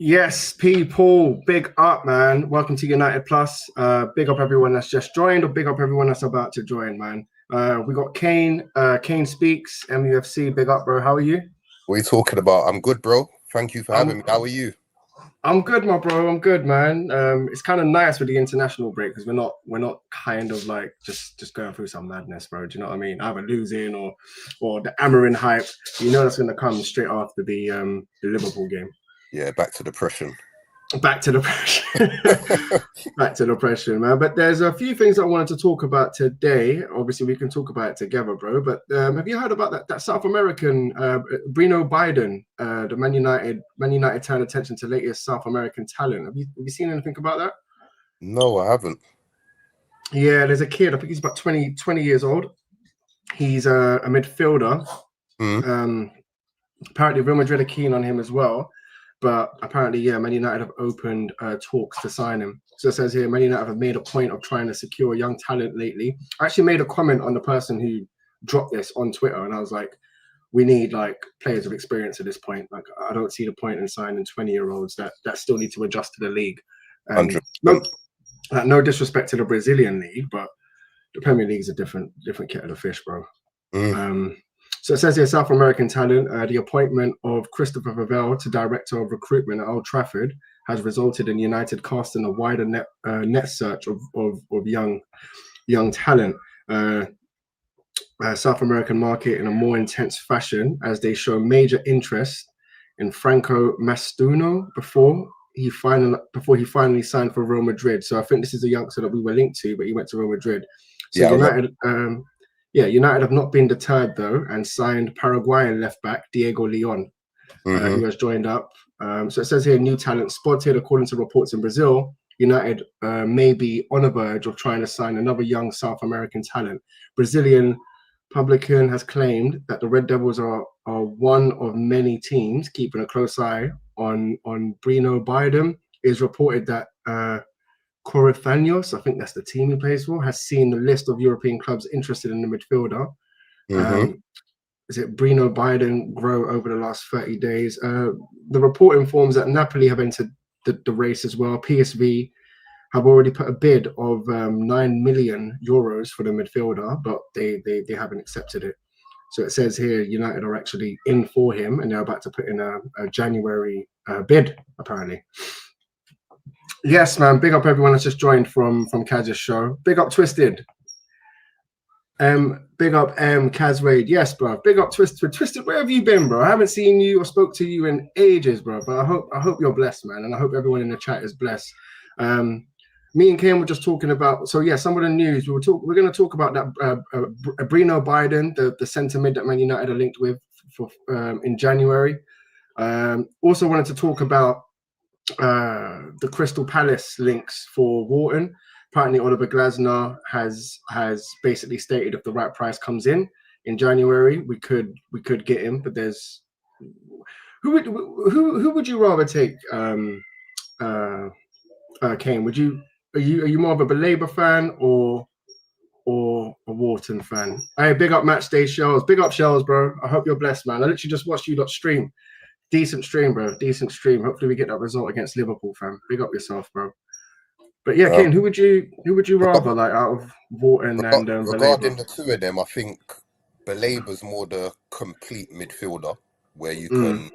Yes, people, big up, man. Welcome to United Plus. Big up everyone that's just joined, or big up everyone that's about to join, man. We got Kane, Kane Speaks, MUFC. Big up, bro. How are you? What are you talking about? I'm good, bro. Thank you for having me. How are you? I'm good, my bro. I'm good, man. It's kind of nice with the international break because we're not kind of like just going through some madness, bro. Do you know what I mean? Either losing or the Amarin hype. You know that's gonna come straight after the Liverpool game. Yeah, back to depression. Back to depression. Back to depression, man. But there's a few things I wanted to talk about today. Obviously, we can talk about it together, bro. But have you heard about that South American Bruno Biden, the Man United turned attention to latest South American talent? Have you seen anything about that? No, I haven't. Yeah, there's a kid. I think he's about 20 years old. He's a midfielder. Apparently, Real Madrid are keen on him as well. But apparently, yeah, Man United have opened talks to sign him. So it says here, Man United have made a point of trying to secure young talent lately. I actually made a comment on the person who dropped this on Twitter, and I was like, we need like players of experience at this point. Like, I don't see the point in signing 20-year-olds that still need to adjust to the league. No disrespect to the Brazilian league, but the Premier League is a different kettle of fish, bro. So it says here, South American talent, the appointment of Christopher Vavell to Director of Recruitment at Old Trafford has resulted in United casting a wider net search of young talent. South American market in a more intense fashion as they show major interest in Franco Mastuno before he finally signed for Real Madrid. So I think this is a youngster that we were linked to, but he went to Real Madrid. So yeah, United have not been deterred though and signed Paraguayan left back Diego Leon, who has joined up. So it says here, new talent spotted. According to reports in Brazil, United may be on the verge of trying to sign another young South American talent. Brazilian Publican has claimed that the Red Devils are one of many teams keeping a close eye on Bruno Biden. It is reported that Corinthians, I think that's the team he plays for, has seen the list of European clubs interested in the midfielder. Is it Bruno Biden grow over the last 30 days? The report informs that Napoli have entered the race as well. PSV have already put a bid of 9 million euros for the midfielder, but they haven't accepted it. So it says here United are actually in for him, and they're about to put in a January bid, apparently. Yes, man. Big up everyone that's just joined from Kaz's show. Big up Twisted. Big up Kaz Raid. Yes, bro. Big up Twisted. Twisted, where have you been, bro? I haven't seen you or spoke to you in ages, bro. But I hope you're blessed, man, and I hope everyone in the chat is blessed. Me and Kane were just talking about. So yeah, some of the news we're going to talk about that Bruno Biden, the centre mid that Man United are linked with for in January. Also wanted to talk about the Crystal Palace links for Wharton. Apparently, Oliver Glasner has basically stated if the right price comes in January, we could get him. But there's who would you rather take? Kane, are you more of a Belabor fan or a Wharton fan? Hey, big up Matchday Shells, big up Shells, bro. I hope you're blessed, man. I literally just watched you lot stream. Decent stream, bro. Decent stream. Hopefully we get that result against Liverpool, fam. Big up yourself, bro. But yeah, Kane, who would you rather like out of Wharton and regarding Belabor? the two of them? I think Belabor's more the complete midfielder where you can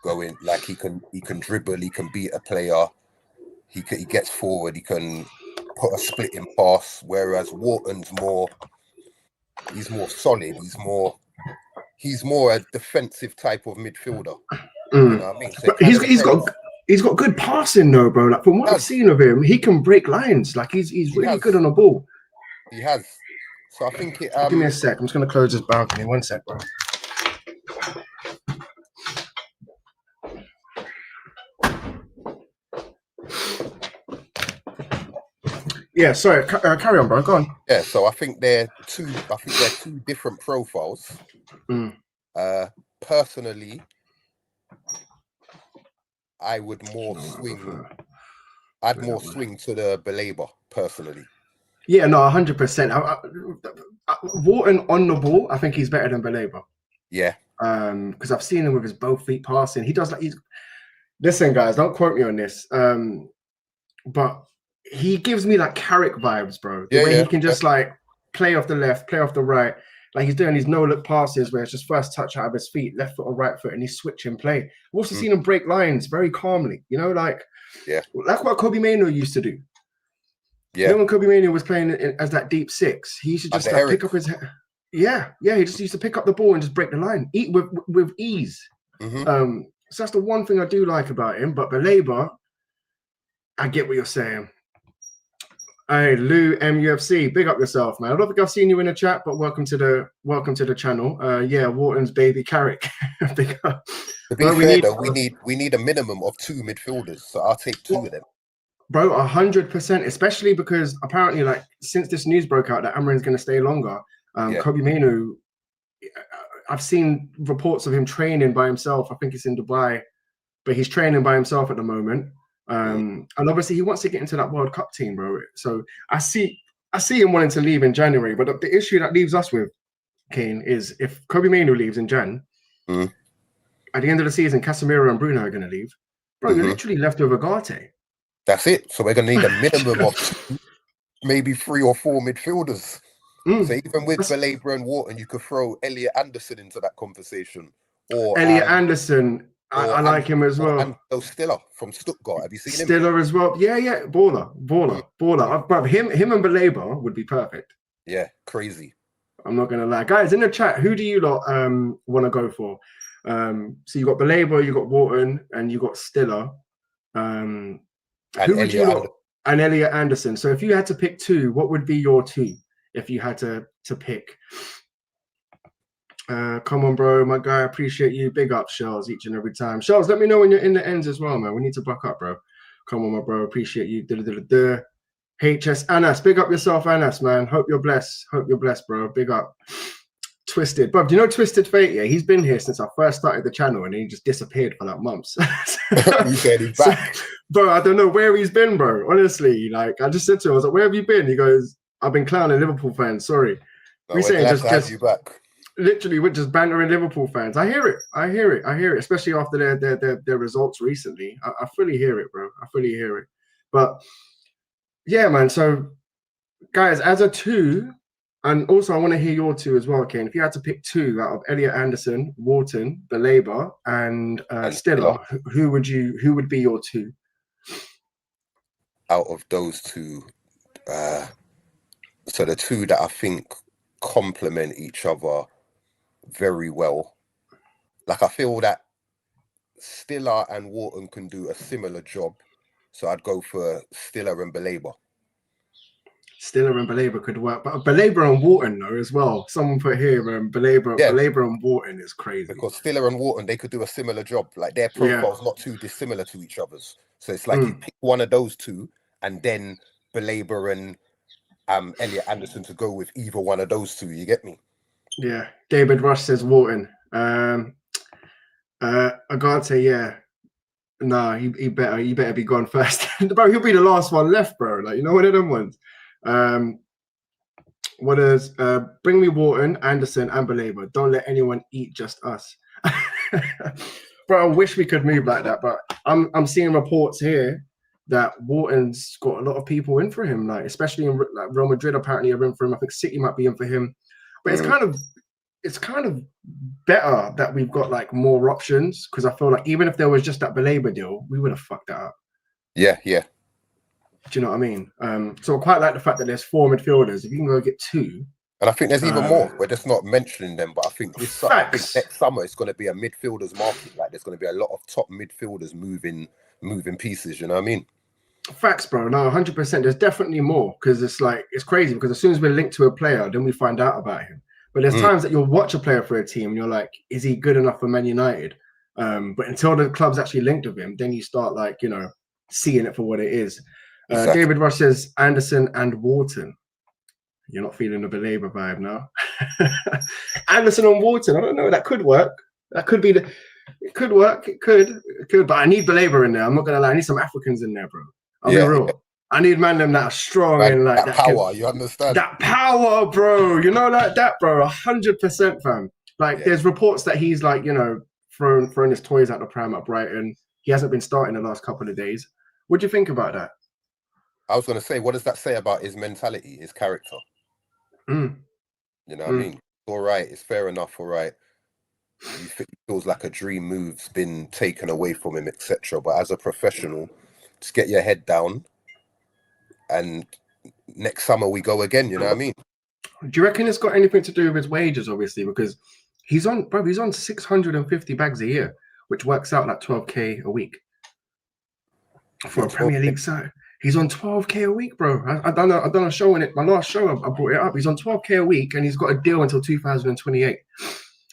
go in, like he can dribble, he can beat a player, he gets forward, he can put a splitting pass. Whereas Wharton's he's more solid. He's more a defensive type of midfielder. You know what I mean? So but he's got good passing though, bro. Like from what I've seen of him, he can break lines. Like he's really good on the ball. He has. So I think it. Give me a sec. I'm just gonna close this balcony. 1 sec, bro. Yeah, sorry. Carry on, bro. Go on. Yeah, so I think they're two different profiles. Personally, I would more swing. I'd more swing to the Belabor personally. Yeah, no, 100%. Wharton on the ball, I think he's better than Belabor. Yeah. Because I've seen him with his both feet passing. He does like Listen, guys, don't quote me on this. But he gives me like Carrick vibes, bro. The way he can just like play off the left, play off the right. Like he's doing these no-look passes where it's just first touch out of his feet, left foot or right foot, and he's switching play. I've also seen him break lines very calmly, you know, like what Kobe MAINO used to do. Yeah. You know, when Kobe MAINO was playing as that deep six, he used to just like pick up his he just used to pick up the ball and just break the line, eat with ease. So that's the one thing I do like about him. But Belabor, I get what you're saying. Hey, Lou MUFC, big up yourself, man. I don't think I've seen you in the chat, but welcome to the channel. Wharton's baby Carrick. Big up. To be fair, though, we need a minimum of 2 midfielders, so I'll take 2 of them. Bro, 100%, especially because apparently, like, since this news broke out that Amarin's going to stay longer, Kobe MAINO, I've seen reports of him training by himself. I think it's in Dubai, but he's training by himself at the moment. And obviously he wants to get into that World Cup team, bro. So I see him wanting to leave in January. But the issue that leaves us with, Kane, is if Kobe MAINO leaves in Jan, at the end of the season, Casemiro and Bruno are going to leave. Bro, you're literally left with Agate. That's it. So we're going to need a minimum of maybe 3 or 4 midfielders. So even with Belabor and Wharton, you could throw Elliot Anderson into that conversation. Or Elliot Anderson. I like him as well. And Stiller from Stuttgart. Have you seen him? Stiller as well. Yeah. Baller. But him and Belabor would be perfect. Yeah, crazy. I'm not gonna lie, guys. In the chat, who do you lot want to go for? So you got Belabor, you got Wharton, and you got Stiller. Who would you lot? And Elliot Anderson. So if you had to pick 2, what would be your 2? If you had to pick. Come on, bro, my guy. Appreciate you. Big up, Shells, each and every time. Shells, let me know when you're in the ends as well, man. We need to buck up, bro. Come on, my bro. Appreciate you. HS Anas, big up yourself, Anas, man. Hope you're blessed. Bro. Big up. Twisted, bro. Do you know Twisted Fate? Yeah, he's been here since I first started the channel, and he just disappeared for like months. You said he's back, bro. I don't know where he's been, bro. Honestly, like I just said to him, I was like, "Where have you been?" He goes, "I've been clowning Liverpool fans. Sorry." No, we saying just you back. Literally, we're just bantering Liverpool fans. I hear it, especially after their results recently. I fully hear it, bro. I fully hear it. But yeah, man. So, guys, as a 2, and also I want to hear your 2 as well, Ken. If you had to pick 2 out of Elliot Anderson, Wharton, Belabor, and Stiller, who would be your 2? Out of those 2, so the 2 that I think complement each other very well. Like I feel that Stiller and Wharton can do a similar job, so I'd go for Stiller and Belabor. Stiller and Belabor could work, but Belabor and Wharton though as well. Someone put here, Belabor and Wharton is crazy because Stiller and Wharton, they could do a similar job. Like their profile's not too dissimilar to each other's, so it's like you pick one of those 2, and then Belabor and Elliot Anderson to go with either one of those 2. You get me? Yeah. David Rush says Wharton. Agate, yeah. Nah, he better be gone first. Bro, he'll be the last one left, bro. Like, you know, one of them ones. What is bring me Wharton, Anderson, and Belabor. Don't let anyone eat just us. Bro, I wish we could move like that, but I'm seeing reports here that Wharton's got a lot of people in for him, like especially in like Real Madrid apparently are in for him. I think City might be in for him. But it's kind of better that we've got like more options, because I feel like even if there was just that Belabor deal, we would have fucked that up. Yeah. Do you know what I mean? So I quite like the fact that there's 4 midfielders. If you can go get 2. And I think there's even more. We're just not mentioning them, but I think next summer it's going to be a midfielders market. Like there's going to be a lot of top midfielders moving pieces. You know what I mean? Facts, bro. No, 100%. There's definitely more, because it's crazy, because as soon as we're linked to a player, then we find out about him. But there's times that you'll watch a player for a team and you're like, is he good enough for Man United? But until the club's actually linked with him, then you start like, you know, seeing it for what it is. Exactly. David Rush says Anderson and Wharton. You're not feeling the Belabor vibe now. Anderson and Wharton. I don't know. That could work. That could be it could work. It could. But I need Belabor in there. I'm not gonna lie. I need some Africans in there, bro. I'll be real. I need man them that are strong and like that power. You understand? That power, bro. You know, like that, bro. 100%, fam. Like there's reports that he's like, you know, throwing his toys out the pram at Brighton. he hasn't been starting the last couple of days. What do you think about that? I was going to say, what does that say about his mentality, his character? Mm. You know what I mean? All right, it's fair enough. All right, you think it feels like a dream move's been taken away from him, etc. But as a professional, just get your head down, and next summer we go again. You know what I mean? Do you reckon it's got anything to do with his wages? Obviously, because he's on 650 bags a year, which works out like 12K a week for a Premier League side. He's on 12K a week, bro. I done a show in it. My last show, I brought it up. He's on 12K a week, and he's got a deal until 2028.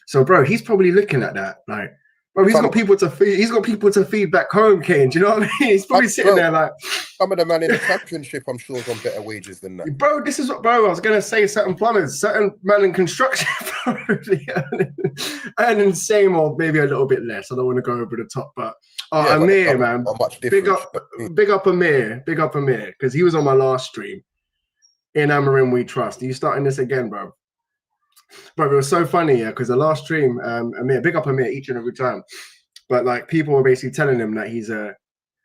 So, bro, he's probably looking at that like, bro, he's got people to feed. He's got people to feed back home, Kane. Do you know what I mean? He's probably sitting there like, some of the man in the championship, I'm sure, is on better wages than that. Bro, this is what, bro, I was gonna say. Certain plumbers, certain man in construction, probably earning the same or maybe a little bit less. I don't want to go over the top, but Amir, man, big up Amir, because he was on my last stream. In Amarin We Trust. Are you starting this again, bro? Bro, it was so funny, yeah, because the last stream, Amir, big up Amir each and every time. But like people were basically telling him that he's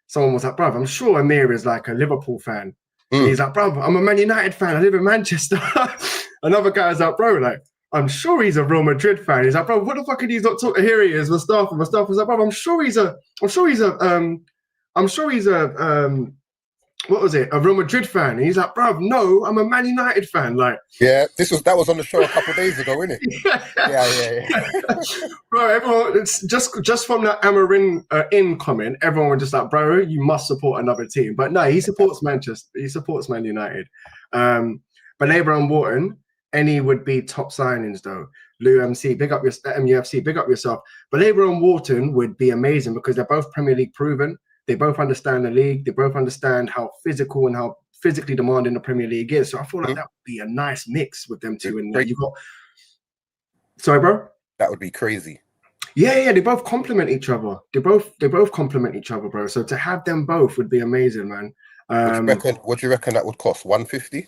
someone was like, bro, I'm sure Amir is like a Liverpool fan. And he's like, bro, I'm a Man United fan. I live in Manchester. Another guy's like, bro, like, I'm sure he's a Real Madrid fan. He's like, bro, what the fuck are these not talking? Here he is, Mustafa. Mustafa was like, bro, I'm sure he's a what was it? A Real Madrid fan. And he's like, bro, no, I'm a Man United fan. Like, yeah, that was on the show a couple of days ago, innit? Yeah. Bro, everyone, it's just from that Amarin in comment, everyone was just like, bro, you must support another team. But no, he supports Manchester. He supports Man United. But Labour and Wharton, any would be top signings though. Lou MC, big up your MUFC, big up yourself. But Labour and Wharton would be amazing because they're both Premier League proven. They both understand the league. They both understand how physical and how physically demanding the Premier League is. So I feel like that would be a nice mix with them two. And you got, sorry, bro. That would be crazy. Yeah. They both complement each other. They both complement each other, bro. So to have them both would be amazing, man. What do you reckon that would cost? 150?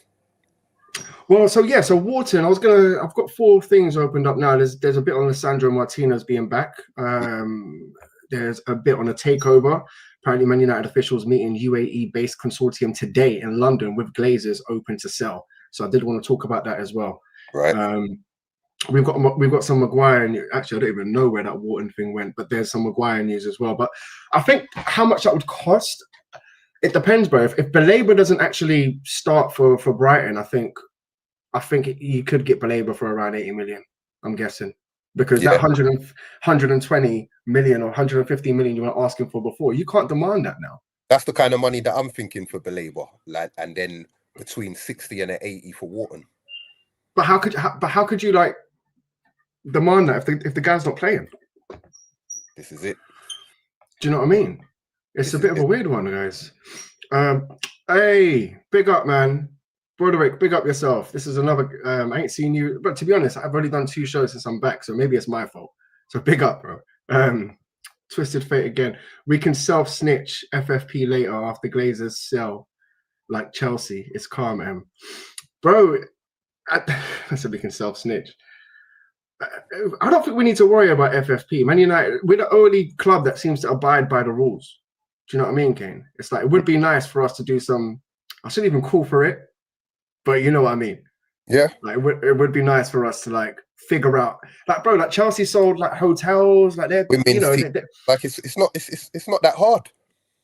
Well, so Wharton. I've got 4 things opened up now. There's a bit on Alessandro Martinez being back. There's a bit on a takeover. Apparently, Man United officials meeting UAE-based consortium today in London with Glazers open to sell. So I did want to talk about that as well. Right. We've got some Maguire news. Actually, I don't even know where that Wharton thing went, but there's some Maguire news as well. But I think how much that would cost, it depends, bro. If Baleba doesn't actually start for Brighton, I think you could get Baleba for around 80 million. I'm guessing. Because that 120 million or 150 million you were asking for before, you can't demand that now. That's the kind of money that I'm thinking for Baleba, like, and then between 60 and 80 for Wharton. But how could you like demand that if the guy's not playing? This is it. Do you know what I mean? It's a bit of a weird one, guys. Hey, big up, man. Broderick, big up yourself. This is another, I ain't seen you, but to be honest, I've already done 2 shows since I'm back, so maybe it's my fault. So big up, bro. Twisted Fate again. We can self-snitch FFP later after Glazers sell like Chelsea. It's calm, man. Bro, I said we can self-snitch. I don't think we need to worry about FFP. Man United, we're the only club that seems to abide by the rules. Do you know what I mean, Kane? It's like, it would be nice for us to do some, I shouldn't even call for it, but you know what I mean. Yeah. Like it would be nice for us to like figure out, like, bro, like Chelsea sold like hotels, like they're, you know, like it's not that hard.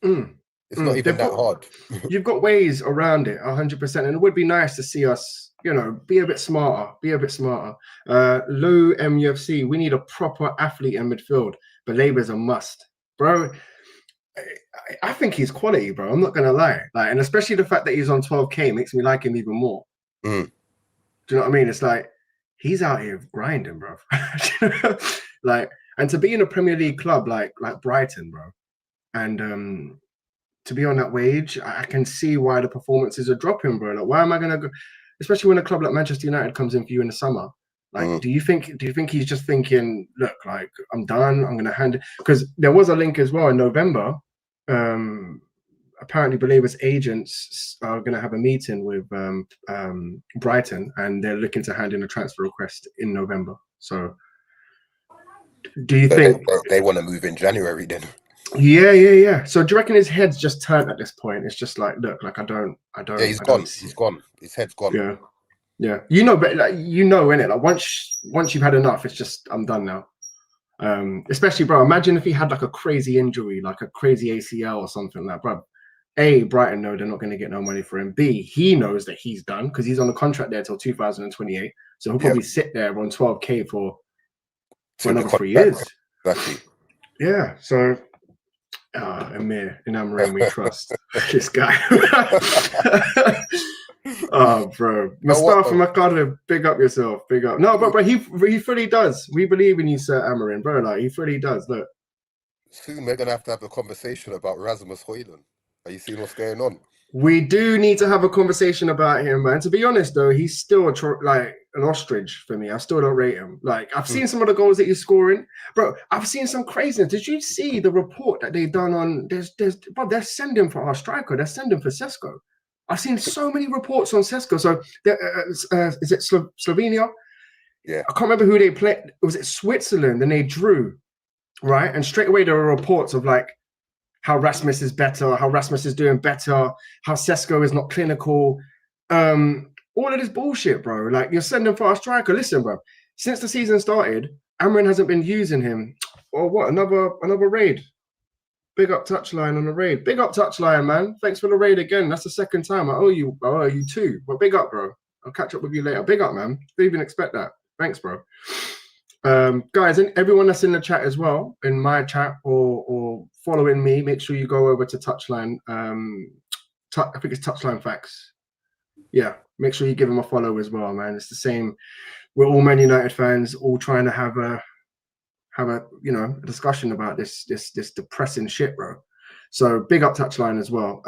It's not even that hard. You've got ways around it, 100%, and it would be nice to see us, you know, be a bit smarter. Low MUFC, we need a proper athlete in midfield, but Labour's a must, bro. I think he's quality, bro. I'm not gonna lie, like, and especially the fact that he's on 12K makes me like him even more. Do you know what I mean? It's like he's out here grinding, bro. Like, and to be in a Premier League club like Brighton, bro, and to be on that wage, I can see why the performances are dropping, bro. Like, why am I gonna go? Especially when a club like Manchester United comes in for you in the summer. Like, do you think he's just thinking, look, like, I'm done, I'm gonna hand it? Because there was a link as well in November. Apparently Baleba's agents are going to have a meeting with Brighton, and they're looking to hand in a transfer request in November. So do you think they want to move in January then? Yeah. So do you reckon his head's just turned at this point? It's just like, look, like I don't Yeah, he's don't gone. see He's it. gone. His head's gone. Yeah. You know, but like innit? Like once you've had enough, it's just I'm done now. Especially, bro, imagine if he had like a crazy injury, like a crazy ACL or something like, bro. A, Brighton know they're not going to get no money for him. B, he knows that he's done because he's on a contract there till 2028. So he'll Yeah, probably sit there on 12K for till the another 3 contract. years. Exactly. Yeah. So Amir, in Amarin we trust. This guy. Oh, bro. Now what Mustafa though? Makada, big up yourself. Big up. No, but he fully does. We believe in you, Sir Amarin, bro. Like, he fully does. Look. Soon we're gonna have to have a conversation about Rasmus Højlund. Are you seeing what's going on? We do need to have a conversation about him, man. To be honest, though, he's still like an ostrich for me. I still don't rate him. Like, I've seen some of the goals that he's scoring, bro. I've seen some craziness. Did you see the report that they've done on? Bro, they're sending for our striker. They're sending for Sesko. I've seen so many reports on Sesko. So, is it Slovenia? Yeah. I can't remember who they played. Was it Switzerland? And they drew, right? And straight away there were reports of like how Rasmus is better, how Rasmus is doing better, how Sesko is not clinical. All of this bullshit, bro. Like, you're sending for our striker. Listen, bro. Since the season started, Amarin hasn't been using him. Or what? Another raid. Big up touchline on the raid. Big up touchline, man. Thanks for the raid again. That's the second time. I owe you two. But big up, bro. I'll catch up with you later. Big up, man. Didn't even expect that. Thanks, bro. Guys, and everyone that's in the chat as well, in my chat or following me, make sure you go over to Touchline. I think it's Touchline Facts. Yeah, make sure you give them a follow as well, man. It's the same. We're all Man United fans, all trying to have a a discussion about this depressing shit, bro. So big up Touchline as well.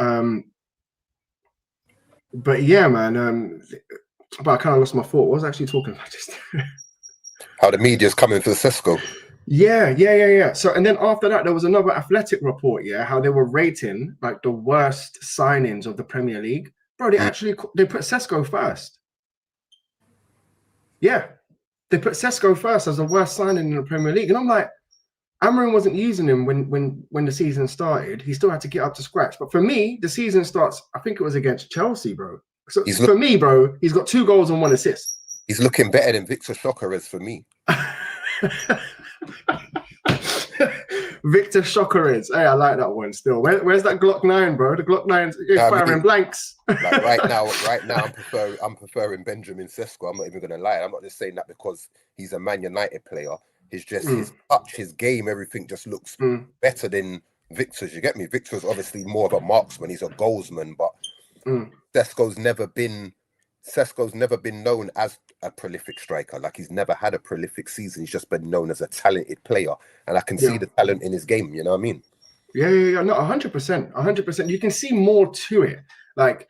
But yeah, man. But I kind of lost my thought. What was I actually talking about just? How the media's coming for Sesko. Yeah. So, and then after that, there was another Athletic report, how they were rating like the worst signings of the Premier League. Bro, they put Sesko first. Yeah, they put Sesko first as the worst signing in the Premier League. And I'm like, Amarin wasn't using him when the season started. He still had to get up to scratch. But for me, the season starts, I think it was against Chelsea, bro. So for me, bro, he's got 2 goals and 1 assist. He's looking better than Victor Shocker for me. Victor Shocker. Hey, I like that one still. Where's that Glock 9, bro? The Glock 9's firing blanks. Like right now, I'm preferring Benjamin Sesko. I'm not even gonna lie. I'm not just saying that because he's a Man United player. He's just his touch, his game, everything just looks better than Victor's. You get me? Victor's obviously more of a marksman. He's a goalsman, but Sesko's never been known as a prolific striker. Like, he's never had a prolific season. He's just been known as a talented player, and I can see the talent in his game. You know what I mean? Yeah. No, 100%. You can see more to it. Like,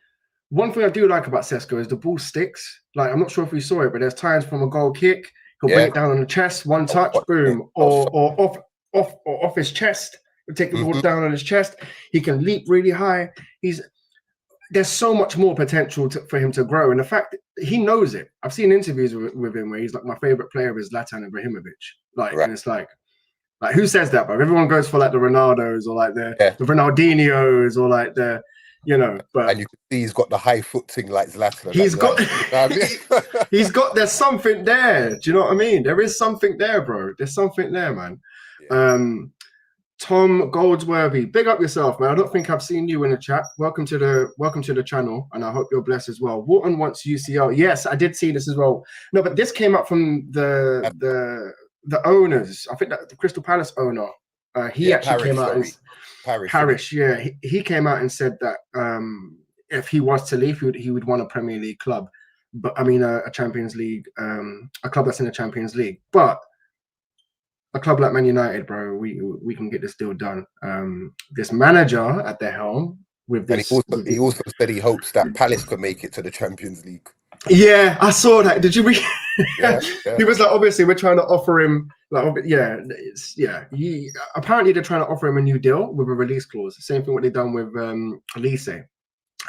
one thing I do like about Sesko is the ball sticks. Like, I'm not sure if we saw it, but there's times from a goal kick, he'll bring it down on the chest, one touch, boom, or off his chest. He'll take the ball down on his chest. He can leap really high. There's so much more potential for him to grow. And the fact that he knows it. I've seen interviews with him where he's like, my favorite player is Zlatan Ibrahimovic. Like, and it's like who says that, bro? Everyone goes for like the Ronaldos or like the Ronaldinhos or like the, but. And you can see he's got the high footing like Zlatan. There's something there. Do you know what I mean? There is something there, bro. There's something there, man. Yeah. Tom Goldsworthy, big up yourself, man. I don't think I've seen you in the chat. Welcome to the channel, and I hope you're blessed as well. Wharton wants UCL. Yes, I did see this as well. No, but this came up from the owners. I think that the Crystal Palace owner. He actually came out and Parish. Yeah, he came out and said that if he was to leave, he would want a Premier League club, but I mean a Champions League, a club that's in the Champions League, but. A club like Man United, bro, we can get this deal done. This manager at the helm with this. And he also said he hopes that Palace could make it to the Champions League. Yeah, I saw that. Did you read? Yeah. He was like, obviously, we're trying to offer him, apparently they're trying to offer him a new deal with a release clause. Same thing what they've done with Elise and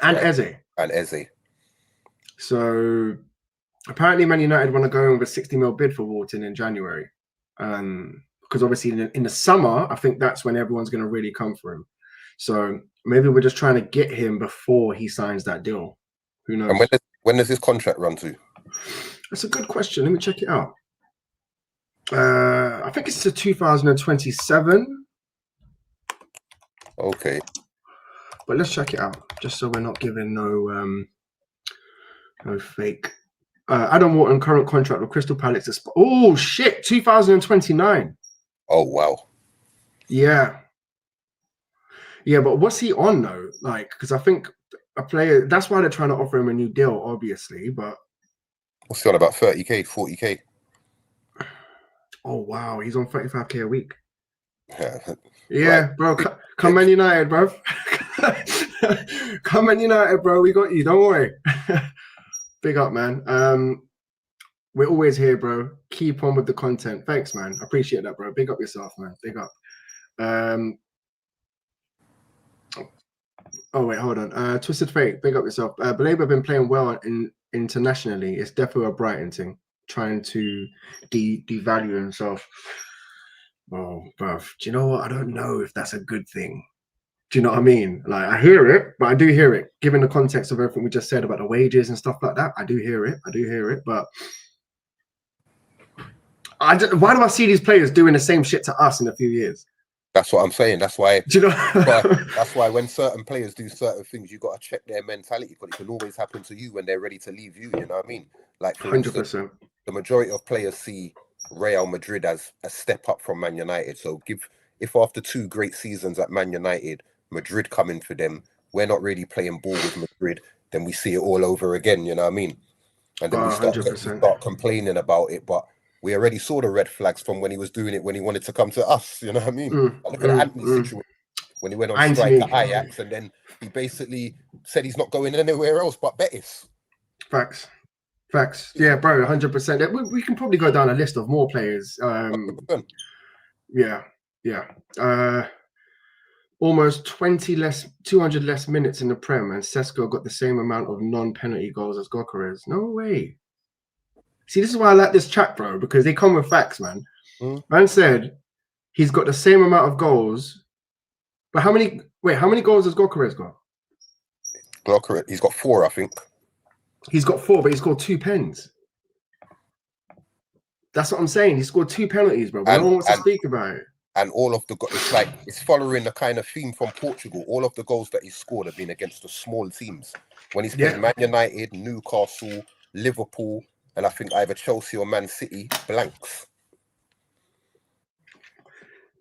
Eze. So apparently, Man United want to go in with a 60 mil bid for Wharton in January. because obviously in the summer, I think that's when everyone's going to really come for him. So maybe we're just trying to get him before he signs that deal. Who knows? And when does his contract run to? That's a good question. Let me check it out. I think it's to 2027. Okay. But let's check it out, just so we're not giving no fake. Adam Wharton, current contract with Crystal Palace. Oh, shit, 2029. Oh, wow. Yeah. Yeah, but what's he on, though? Like, because I think a player, that's why they're trying to offer him a new deal, obviously, but... What's he on, about 30K, 40K? Oh, wow, he's on 35K a week. Yeah, right. Bro, come Man United, bro. Come Man United, bro. We got you. Don't worry. Big up, man. We're always here, bro. Keep on with the content. Thanks, man. Appreciate that, bro. Big up yourself, man. Big up. Oh, wait, hold on. Twisted Fate, big up yourself. Belabor have been playing well internationally. It's definitely a Brighton thing, trying to devalue himself. Oh, bruv. Do you know what? I don't know if that's a good thing. Do you know what I mean? Like, I hear it, but I do hear it. Given the context of everything we just said about the wages and stuff like that, I do hear it. But why do I see these players doing the same shit to us in a few years? That's what I'm saying. That's why. Do you know? That's why when certain players do certain things, you got to check their mentality, because it can always happen to you when they're ready to leave you. You know what I mean? Like, for 100%. instance, the majority of players see Real Madrid as a step up from Man United. So if after 2 great seasons at Man United, Madrid coming for them, we're not really playing ball with Madrid, then we see it all over again. You know what I mean? And then we start complaining about it, but we already saw the red flags from when he was doing it when he wanted to come to us. You know what I mean? Look at the Anthony situation when he went on strike at Ajax, and then he basically said he's not going anywhere else but Betis. Facts. Yeah, bro, 100%. We can probably go down a list of more players. Yeah. Almost 200 less minutes in the Prem, and Sesko got the same amount of non-penalty goals as Gyökeres. No way. See, this is why I like this chat, bro, because they come with facts, man. Man said he's got the same amount of goals, but how many goals has Gyökeres got? Gyökeres, he's got 4, I think. He's got 4, but he scored 2 pens. That's what I'm saying. He scored 2 penalties, bro. No one wants to speak about it. And all of it's following the kind of theme from Portugal. All of the goals that he's scored have been against the small teams. When he's played Man United, Newcastle, Liverpool, and I think either Chelsea or Man City, blanks.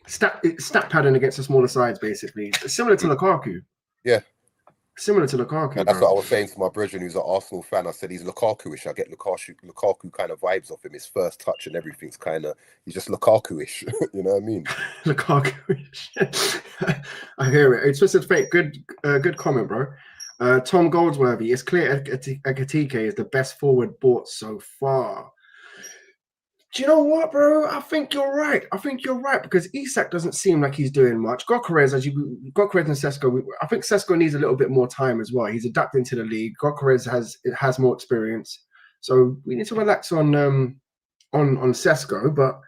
Stat pattern against the smaller sides, basically. Similar to Lukaku. Yeah. Similar to Lukaku. And that's what I was saying to my brethren who's an Arsenal fan. I said he's Lukaku-ish. I get Lukaku kind of vibes off him. His first touch and everything's he's just Lukaku-ish. You know what I mean? Lukaku-ish. I hear it. It's Twisted Fate. Good comment, bro. Tom Goldsworthy, it's clear Ekatike is the best forward bought so far. Do you know what, bro? I think you're right. Because Isak doesn't seem like he's doing much. Gyökeres and Sesko, I think Sesko needs a little bit more time as well. He's adapting to the league. Gyökeres has more experience, so we need to relax on Sesko. But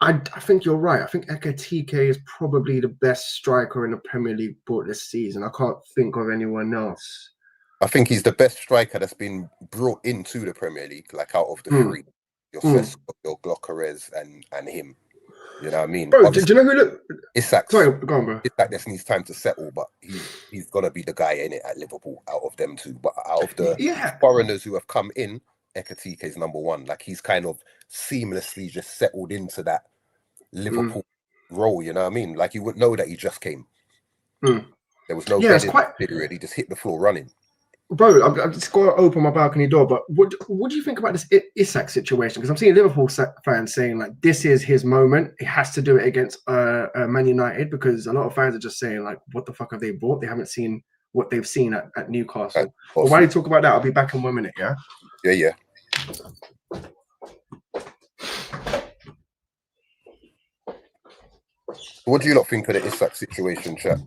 I think you're right. I think Ekatike is probably the best striker in the Premier League bought this season. I can't think of anyone else. I think he's the best striker that's been brought into the Premier League, like out of the 3. Your Sesko, your Gyökeres, and him. You know what I mean? Bro, do you know who Isak? Sorry, go on, bro. Isak just needs time to settle, but he's gonna be the guy in it at Liverpool out of them 2. But out of the foreigners who have come in, Ekatike is number 1. Like, he's kind of seamlessly just settled into that Liverpool role. You know what I mean? Like, you wouldn't know that he just came. There was no period. He just hit the floor running. Bro, I've just got to open my balcony door, but what do you think about this Isak situation? Because I'm seeing Liverpool fans saying, like, this is his moment. He has to do it against Man United, because a lot of fans are just saying, like, what the fuck have they bought? They haven't seen what they've seen at Newcastle. But while you talk about that, I'll be back in 1 minute, yeah? Yeah. What do you lot think of the Isak situation, chat?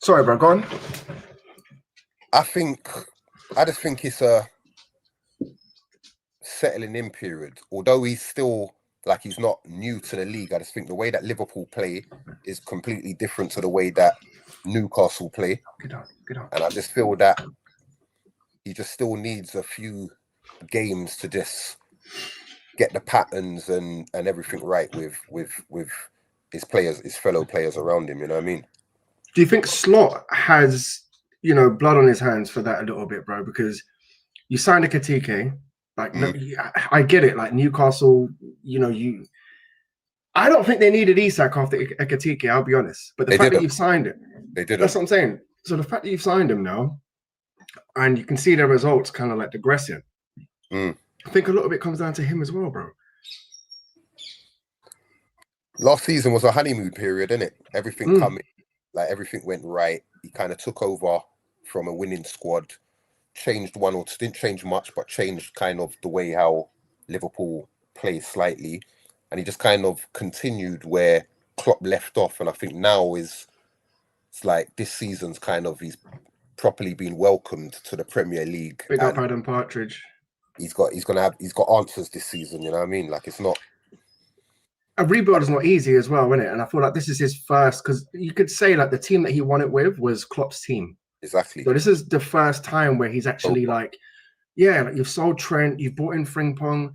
Sorry, bro, go on. I just think it's a settling in period. Although he's still like he's not new to the league. I just think the way that Liverpool play is completely different to the way that Newcastle play. Get on. And I just feel that he just still needs a few games to just get the patterns and everything right with his players, his fellow players around him. You know what I mean? Do you think Slot has, you know, blood on his hands for that a little bit, bro? Because you signed a Katike. Like, I get it. Like Newcastle, you know, I don't think they needed Isak after Ekatike, I'll be honest. But the fact that you've signed him, they didn't. That's what I'm saying. So the fact that you've signed him now, and you can see the results kind of like digressing, I think a lot of it comes down to him as well, bro. Last season was a honeymoon period, innit? Everything coming, like everything went right. He kind of took over from a winning squad. Changed one or didn't change much, but changed kind of the way how Liverpool plays slightly, and he just kind of continued where Klopp left off. And I think now it's like this season's kind of he's properly been welcomed to the Premier League. Big up Adam Partridge. He's got answers this season. You know what I mean? Like it's not a rebuild is not easy as well, isn't it? And I feel like this is his first, because you could say like the team that he won it with was Klopp's team. Exactly. So this is the first time where he's actually like, yeah, like you've sold Trent, you've bought in Frimpong,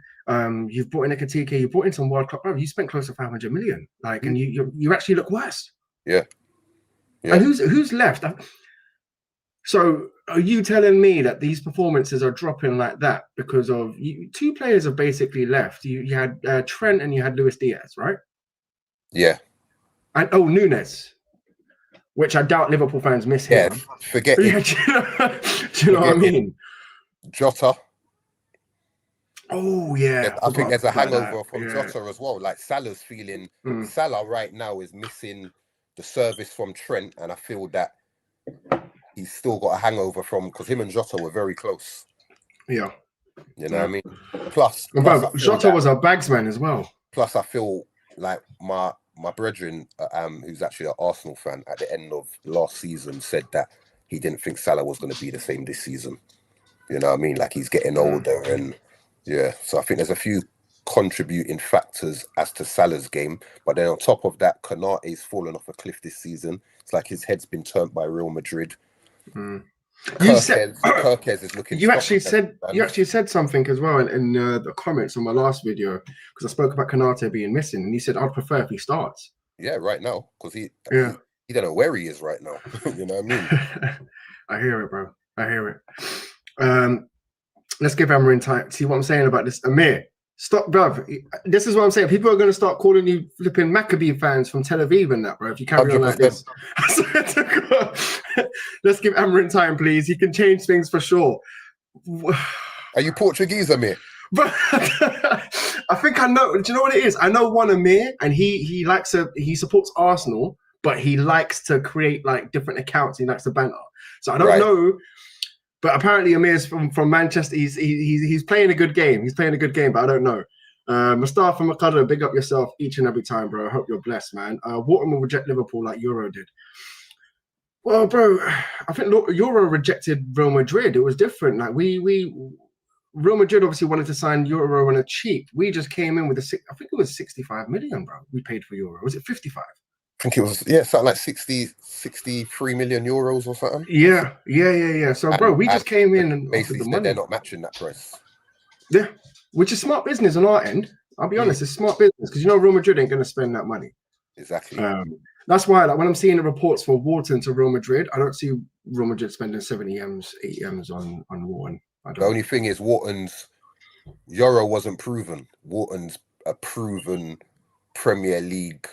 you've bought in Ekatike, you bought in some World Cup. Bro, you spent close to 500 million. Like, and you actually look worse. Yeah. And who's left? So are you telling me that these performances are dropping like that because of two players have basically left? You had Trent and you had Luis Diaz, right? Yeah. And Nunes, which I doubt Liverpool fans miss him. Yeah, forget it. Do you know what I mean? Jota. Oh, yeah. I think there's a hangover from Jota as well. Like Salah's feeling, Salah right now is missing the service from Trent, and I feel that he's still got a hangover from, because him and Jota were very close. Yeah. You know what I mean? Plus Jota was a bagsman as well. Plus, I feel like my brethren, who's actually an Arsenal fan, at the end of last season said that he didn't think Salah was going to be the same this season. You know what I mean? Like he's getting older, and so I think there's a few contributing factors as to Salah's game. But then on top of that, Konate's fallen off a cliff this season. It's like his head's been turned by Real Madrid. Kirkez is looking. You actually said something as well in the comments on my last video, because I spoke about Konate being missing, and he said I'd prefer if he starts. Yeah, right now, because he don't know where he is right now. You know what I mean? I hear it, bro. I hear it. Let's give Amarin time. See what I'm saying about this, Amir. Stop, bruv. This is what I'm saying. People are going to start calling you flipping Maccabi fans from Tel Aviv and that, bro. If you carry 100%. On like this. Let's give Amarin time, please. He can change things for sure. Are you Portuguese, Amir? But I think I know. Do you know what it is? I know one Amir, and he supports Arsenal, but he likes to create like different accounts. He likes to banter. So I don't know. But apparently Amir's from Manchester. He's playing a good game. He's playing a good game, but I don't know. Mustafa Makada, big up yourself each and every time, bro. I hope you're blessed, man. Wharton will reject Liverpool like Euro did. Well, bro, I think Euro rejected Real Madrid. It was different. Like Real Madrid obviously wanted to sign Euro on a cheap. We just came in with I think it was 65 million, bro. We paid for Euro. Was it 55? I think it was, something like 63 million euros or something. Yeah. So, bro, we just came in and basically offered the money. They're not matching that price. Yeah, which is smart business on our end. I'll be honest, it's smart business, because Real Madrid ain't going to spend that money. Exactly. That's why, like, when I'm seeing the reports for Wharton to Real Madrid, I don't see Real Madrid spending 70 M's, 80 M's on Wharton. The only thing is Wharton's Euro wasn't proven. Wharton's a proven Premier League,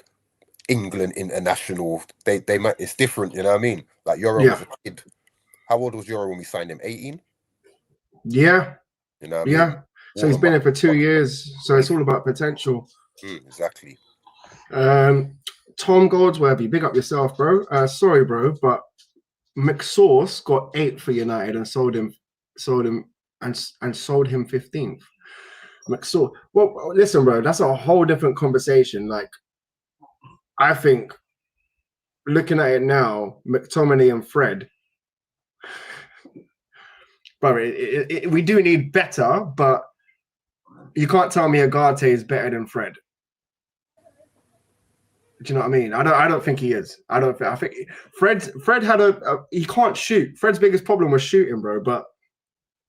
England international. They might, it's different, you know what I mean? Like Euro was a kid. How old was Euro when we signed him? 18? Yeah. You know what I mean? So he's been here for 2 years. So it's all about potential. Exactly. Tom Goldsworthy, big up yourself, bro. Sorry, bro, but McSauce got 8 for United and sold him 15th. McSauce. Well, listen, bro, that's a whole different conversation. Like, I think looking at it now, McTominay and Fred, bro, we do need better, but you can't tell me Agate is better than Fred. Do you know what I mean? I don't think he is. I think Fred had he can't shoot. Fred's biggest problem was shooting, bro. But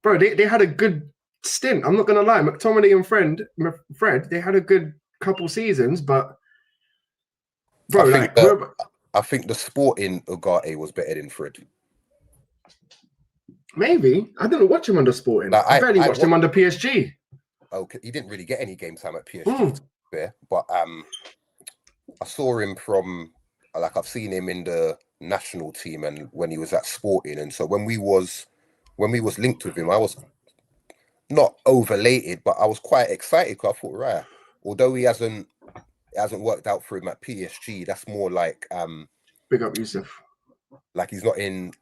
bro, they had a good stint. I'm not gonna lie. McTominay and Fred, they had a good couple seasons, but bro, I think the Sporting Ugarte was better than Fred. Maybe. I didn't watch him under Sporting. Like, I barely watched him under PSG. Okay, he didn't really get any game time at PSG, but I saw him from, like, I've seen him in the national team and when he was at Sporting, and so when we was linked with him, I was not overlated, but I was quite excited because I thought, right, although it hasn't worked out for him at PSG, that's more like big up Yusuf. Like, he's not in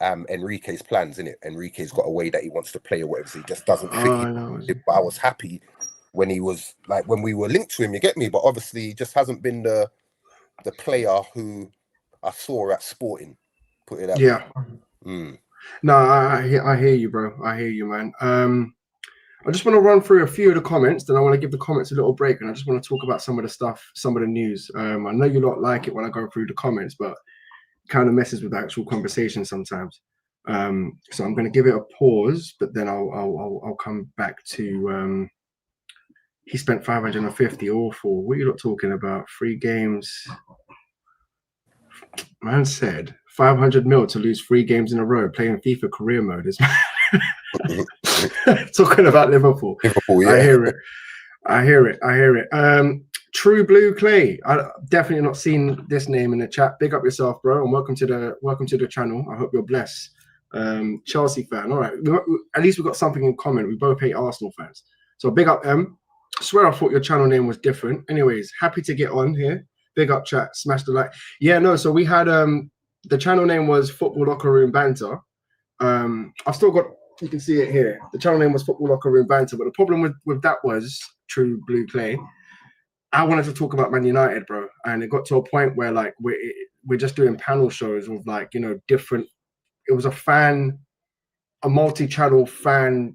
Enrique's plans, innit? Enrique's got a way that he wants to play or whatever, so he just doesn't fit in. But I was happy when he was, like, when we were linked to him, you get me? But obviously he just hasn't been the player who I saw at Sporting, put it that way. No, I hear you, bro. I hear you, man. I just want to run through a few of the comments, then I want to give the comments a little break, and I just want to talk about some of the stuff, some of the news. I know you don't like it when I go through the comments, but it kind of messes with the actual conversation sometimes. So I'm going to give it a pause, but then I'll come back to he spent 550. Awful. What are you not talking about? 3 games. Man said 500 mil to lose 3 games in a row playing FIFA career mode is talking about Liverpool. Yeah. I hear it. True Blue Clay. I definitely not seen this name in the chat. Big up yourself, bro, and welcome to the channel. I hope you're blessed. Chelsea fan. All right. At least we got something in common. We both hate Arsenal fans. So big up them. I swear I thought your channel name was different. Anyways, happy to get on here. Big up chat. Smash the like. Yeah, no. So we had the channel name was Football Locker Room Banter. I've still got. You can see it here. The channel name was Football Locker Room Banter, but the problem with that was, True Blue Clay, I wanted to talk about Man United, bro, and it got to a point where, like, we're just doing panel shows with, like, you know, different. It was a multi-channel fan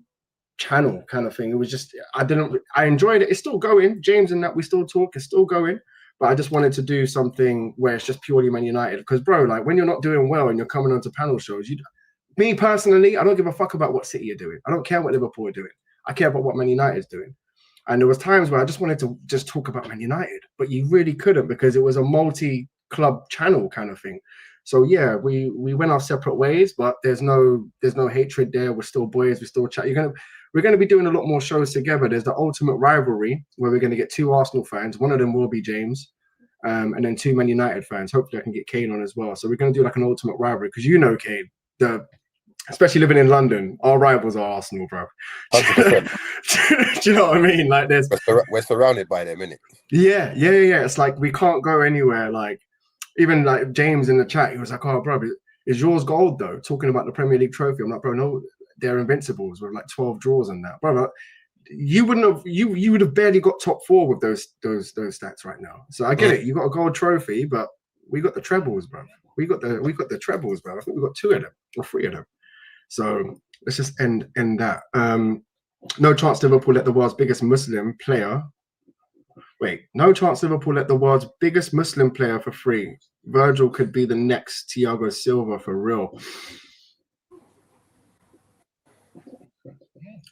channel kind of thing. It was just, I enjoyed it. It's still going. James and that, we still talk. It's still going. But I just wanted to do something where it's just purely Man United. Because, bro, like, when you're not doing well and you're coming onto panel shows, me personally, I don't give a fuck about what City are doing. I don't care what Liverpool are doing. I care about what Man United is doing. And there was times where I just wanted to just talk about Man United, but you really couldn't because it was a multi-club channel kind of thing. So yeah, we went our separate ways, but there's no hatred there. We're still boys. We still chat. We're gonna be doing a lot more shows together. There's the ultimate rivalry where we're gonna get 2 Arsenal fans. One of them will be James, and then 2 Man United fans. Hopefully, I can get Kane on as well. So we're gonna do like an ultimate rivalry because you know Kane, especially living in London, our rivals are Arsenal, bro. 100%. Do you know what I mean? Like, we're surrounded by them, innit? Yeah. It's like we can't go anywhere. Like, even like James in the chat, he was like, "Oh, bro, is yours gold though?" Talking about the Premier League trophy. I'm like, bro, no, they're invincibles with like 12 draws and that, bro. Like, you would have barely got top 4 with those stats right now. So I get it. You got a gold trophy, but we got the trebles, bro. We got the trebles, bro. I think we got 2 of them or 3 of them. So let's just end that. No chance Liverpool let the world's biggest Muslim player. Wait, no chance Liverpool let the world's biggest Muslim player for free. Virgil could be the next Thiago Silva for real.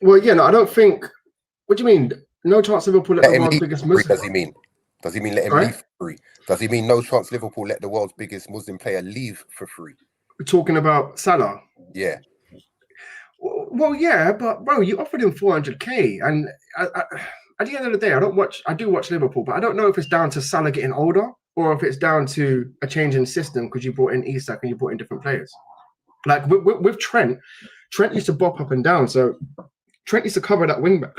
Well, yeah, no, I don't think. What do you mean? No chance Liverpool let the world's biggest Muslim. Does he mean? Does he mean let him leave for free? Does he mean no chance Liverpool let the world's biggest Muslim player leave for free? We're talking about Salah. Yeah. Well, yeah, but bro, you offered him 400k, and at the end of the day, I do watch Liverpool, but I don't know if it's down to Salah getting older or if it's down to a change in system because you brought in Isak and you brought in different players. Like with Trent used to bop up and down, so Trent used to cover that wing back,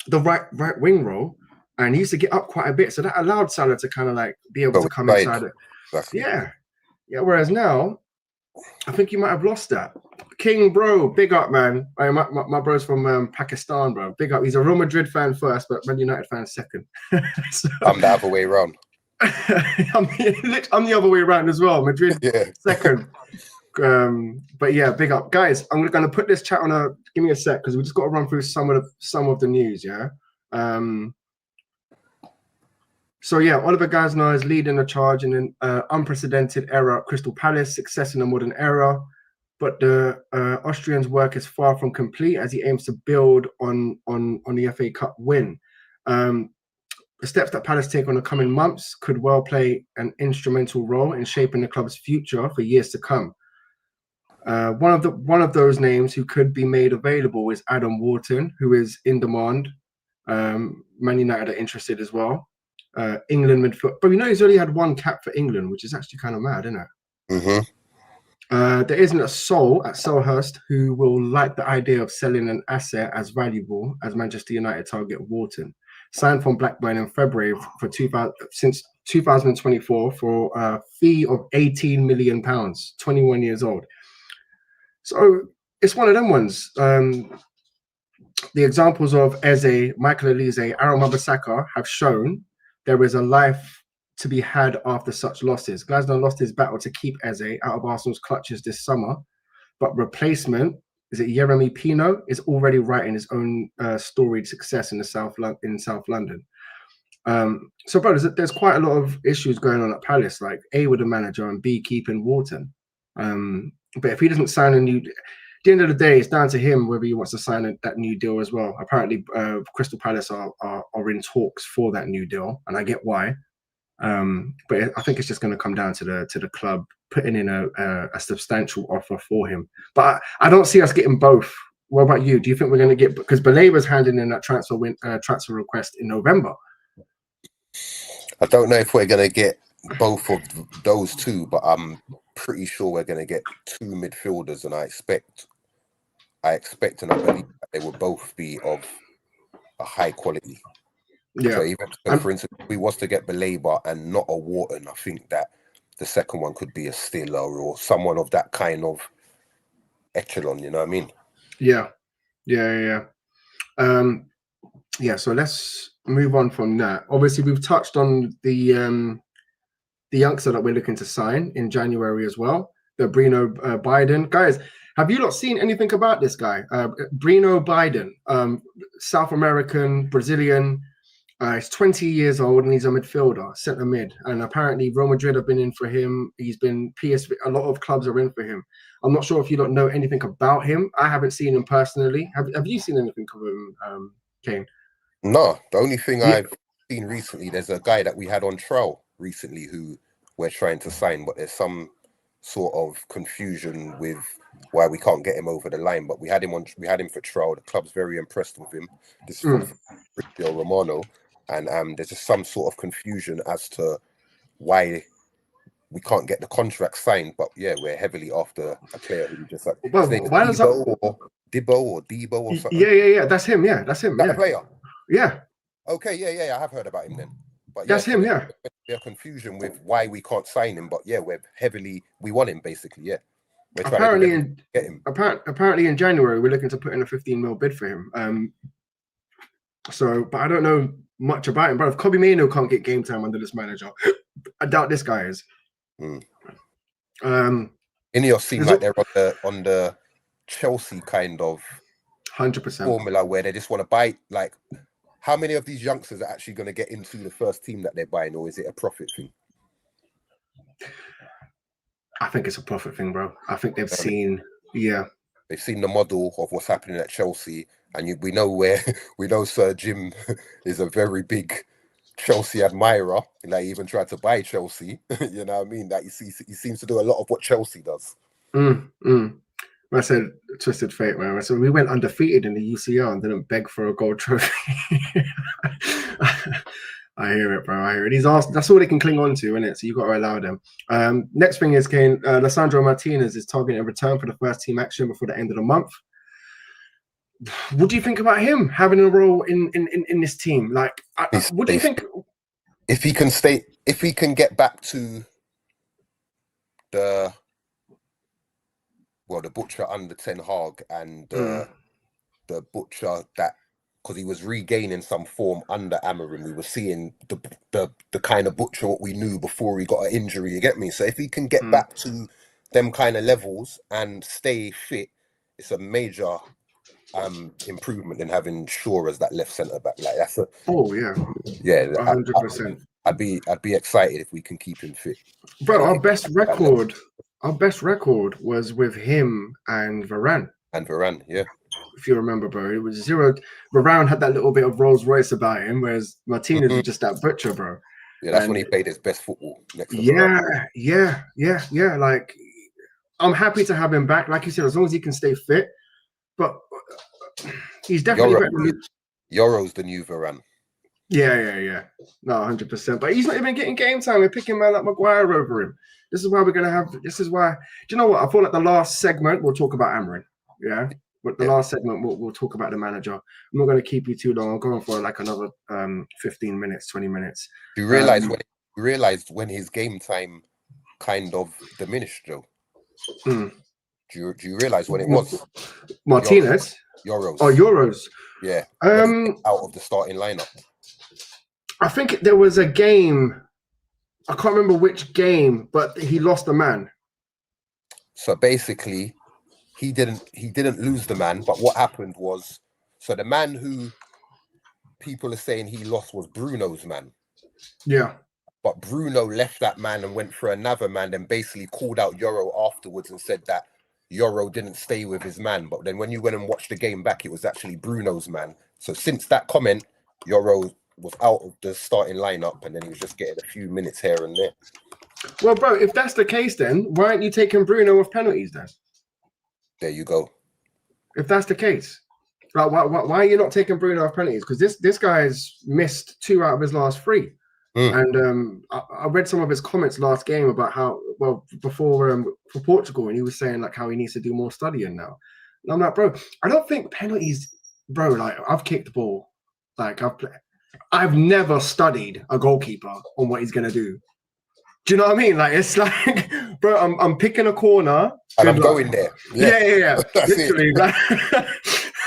the right wing role, and he used to get up quite a bit, so that allowed Salah to kind of like be able to come inside it. Exactly. Yeah. Whereas now, I think you might have lost that. King, bro, big up, man. My bro's from Pakistan, bro. Big up. He's a Real Madrid fan first, but Man United fan second. So, I'm the other way around. I'm the other way around as well. Madrid second. But yeah, big up, guys. I'm gonna put this chat on give me a sec because we just got to run through some of the news. Yeah. So yeah, Oliver Glasner is leading the charge in an unprecedented era at Crystal Palace, success in the modern era. But the Austrian's work is far from complete as he aims to build on the FA Cup win. The steps that Palace take on the coming months could well play an instrumental role in shaping the club's future for years to come. One of those names who could be made available is Adam Wharton, who is in demand. Man United are interested as well. England midfield, but we know he's only had one cap for England, which is actually kind of mad, isn't it? Mm-hmm. There isn't a soul at Selhurst who will like the idea of selling an asset as valuable as Manchester United target Wharton. Signed from Blackburn in February since 2024 for a fee of £18 million, 21 years old. So it's one of them ones. The examples of Eze, Michael Elise, Aaron Wan-Bissaka have shown there is a life to be had after such losses. Glasner lost his battle to keep Eze out of Arsenal's clutches this summer, but replacement, is it Yeremy Pino, is already writing his own storied success in South London. So, bro, there's quite a lot of issues going on at Palace, like A, with the manager and B, keeping Wharton. But if he doesn't sign a new... At the end of the day, it's down to him whether he wants to sign that new deal as well. Apparently, Crystal Palace are in talks for that new deal, and I get why. But I think it's just going to come down to the club putting in a substantial offer for him. But I don't see us getting both. What about you? Do you think we're going to get, because Balaba's handing in that transfer request in November? I don't know if we're going to get both of those two, but I'm pretty sure we're going to get two midfielders, and I expect and I believe that they will both be of a high quality. Yeah. So even for instance, if we was to get Baleba and not a Wharton, I think that the second one could be a Stiller or someone of that kind of echelon. You know what I mean? Yeah. So let's move on from that. Obviously, we've touched on the youngster that we're looking to sign in January as well, the Bruno Biden. Guys, have you not seen anything about this guy? Bruno Biden, South American, Brazilian. He's 20 years old and he's a midfielder, centre mid. And apparently Real Madrid have been in for him. He's been PSV. A lot of clubs are in for him. I'm not sure if you don't know anything about him. I haven't seen him personally. Have you seen anything of him, Kane? No, the only thing I've seen recently, there's a guy that we had on trial recently who we're trying to sign, but there's some sort of confusion with why we can't get him over the line. But we had him for trial. The club's very impressed with him. This is from Fabrizio Romano, and there's just some sort of confusion as to why we can't get the contract signed. But yeah, we're heavily after a player who just like Debo or something. Yeah. That's him. Yeah, that's him. That player. Yeah. Okay. Yeah. I have heard about him then. But that's him. Yeah. There's confusion with why we can't sign him, but yeah, we want him basically. Yeah. Apparently in January we're looking to put in a 15 mil bid for him. But I don't know much about him. But if Kobe MAINO can't get game time under this manager, I doubt this guy is. Ineos seem like they're on the Chelsea kind of 100% formula where they just want to buy. Like, how many of these youngsters are actually going to get into the first team that they're buying, or is it a profit thing? I think it's a profit thing, bro. I think they've seen the model of what's happening at Chelsea, and we know Sir Jim is a very big Chelsea admirer. Like, he even tried to buy Chelsea. You know what I mean? That he seems to do a lot of what Chelsea does. I said twisted fate, man. So we went undefeated in the UCL and didn't beg for a gold trophy. I hear it, bro. I hear it. He's asked. That's all they can cling on to, isn't it? So you got to allow them. Next thing is, Kane, Lisandro Martinez is targeting a return for the first team action before the end of the month. What do you think about him having a role in this team? Like, what do you think? If he can get back to the butcher under Ten Hag and the butcher that, because he was regaining some form under Amorim, we were seeing the kind of butcher what we knew before he got an injury. You get me? So if he can get back to them kind of levels and stay fit, it's a major improvement in having Shaw as that left centre back. Like, that's 100%. I'd be excited if we can keep him fit. Bro, And our if best record was with him and Varane. and Varane, yeah. If you remember, bro, it was 0. Varane had that little bit of Rolls Royce about him, whereas Martinez was just that butcher, bro. Yeah, that's when he played his best football next to Varane. Yeah. Like, I'm happy to have him back. Like you said, as long as he can stay fit. But he's definitely better. Yoro's the new Varane. Yeah. No, 100%. But he's not even getting game time. We're picking man like Maguire over him. This is why we're going to have. This is why. Do you know what? I feel like the last segment we'll talk about Amarin. Yeah. But the last segment we'll talk about the manager. I'm not going to keep you too long. I'm going for like another 15 minutes, 20 minutes. Do you realize when his game time kind of diminished, though? Do you realize when it was? Martinez? Euros. Oh, Euros. Yeah. Out of the starting lineup. I think there was a game. I can't remember which game, but he lost a man. So basically, he didn't lose the man, but what happened was, so the man who people are saying he lost was Bruno's man. Yeah. But Bruno left that man and went for another man and basically called out Euro afterwards and said that Euro didn't stay with his man. But then when you went and watched the game back, it was actually Bruno's man. So since that comment, Euro was out of the starting lineup and then he was just getting a few minutes here and there. Well, bro, if that's the case, then why aren't you taking Bruno with penalties then? There you go. If that's the case, like, why are you not taking Bruno with penalties? Because this guy's missed 2 out of his last 3. And I read some of his comments last game about how, well, before for Portugal, and he was saying like how he needs to do more studying now. And I'm like, bro, I don't think penalties, bro. Like, I've kicked the ball, like I've never studied a goalkeeper on what he's gonna do. Do you know what I mean? Like, it's like, bro, I'm picking a corner and I'm going there. Yeah. Literally,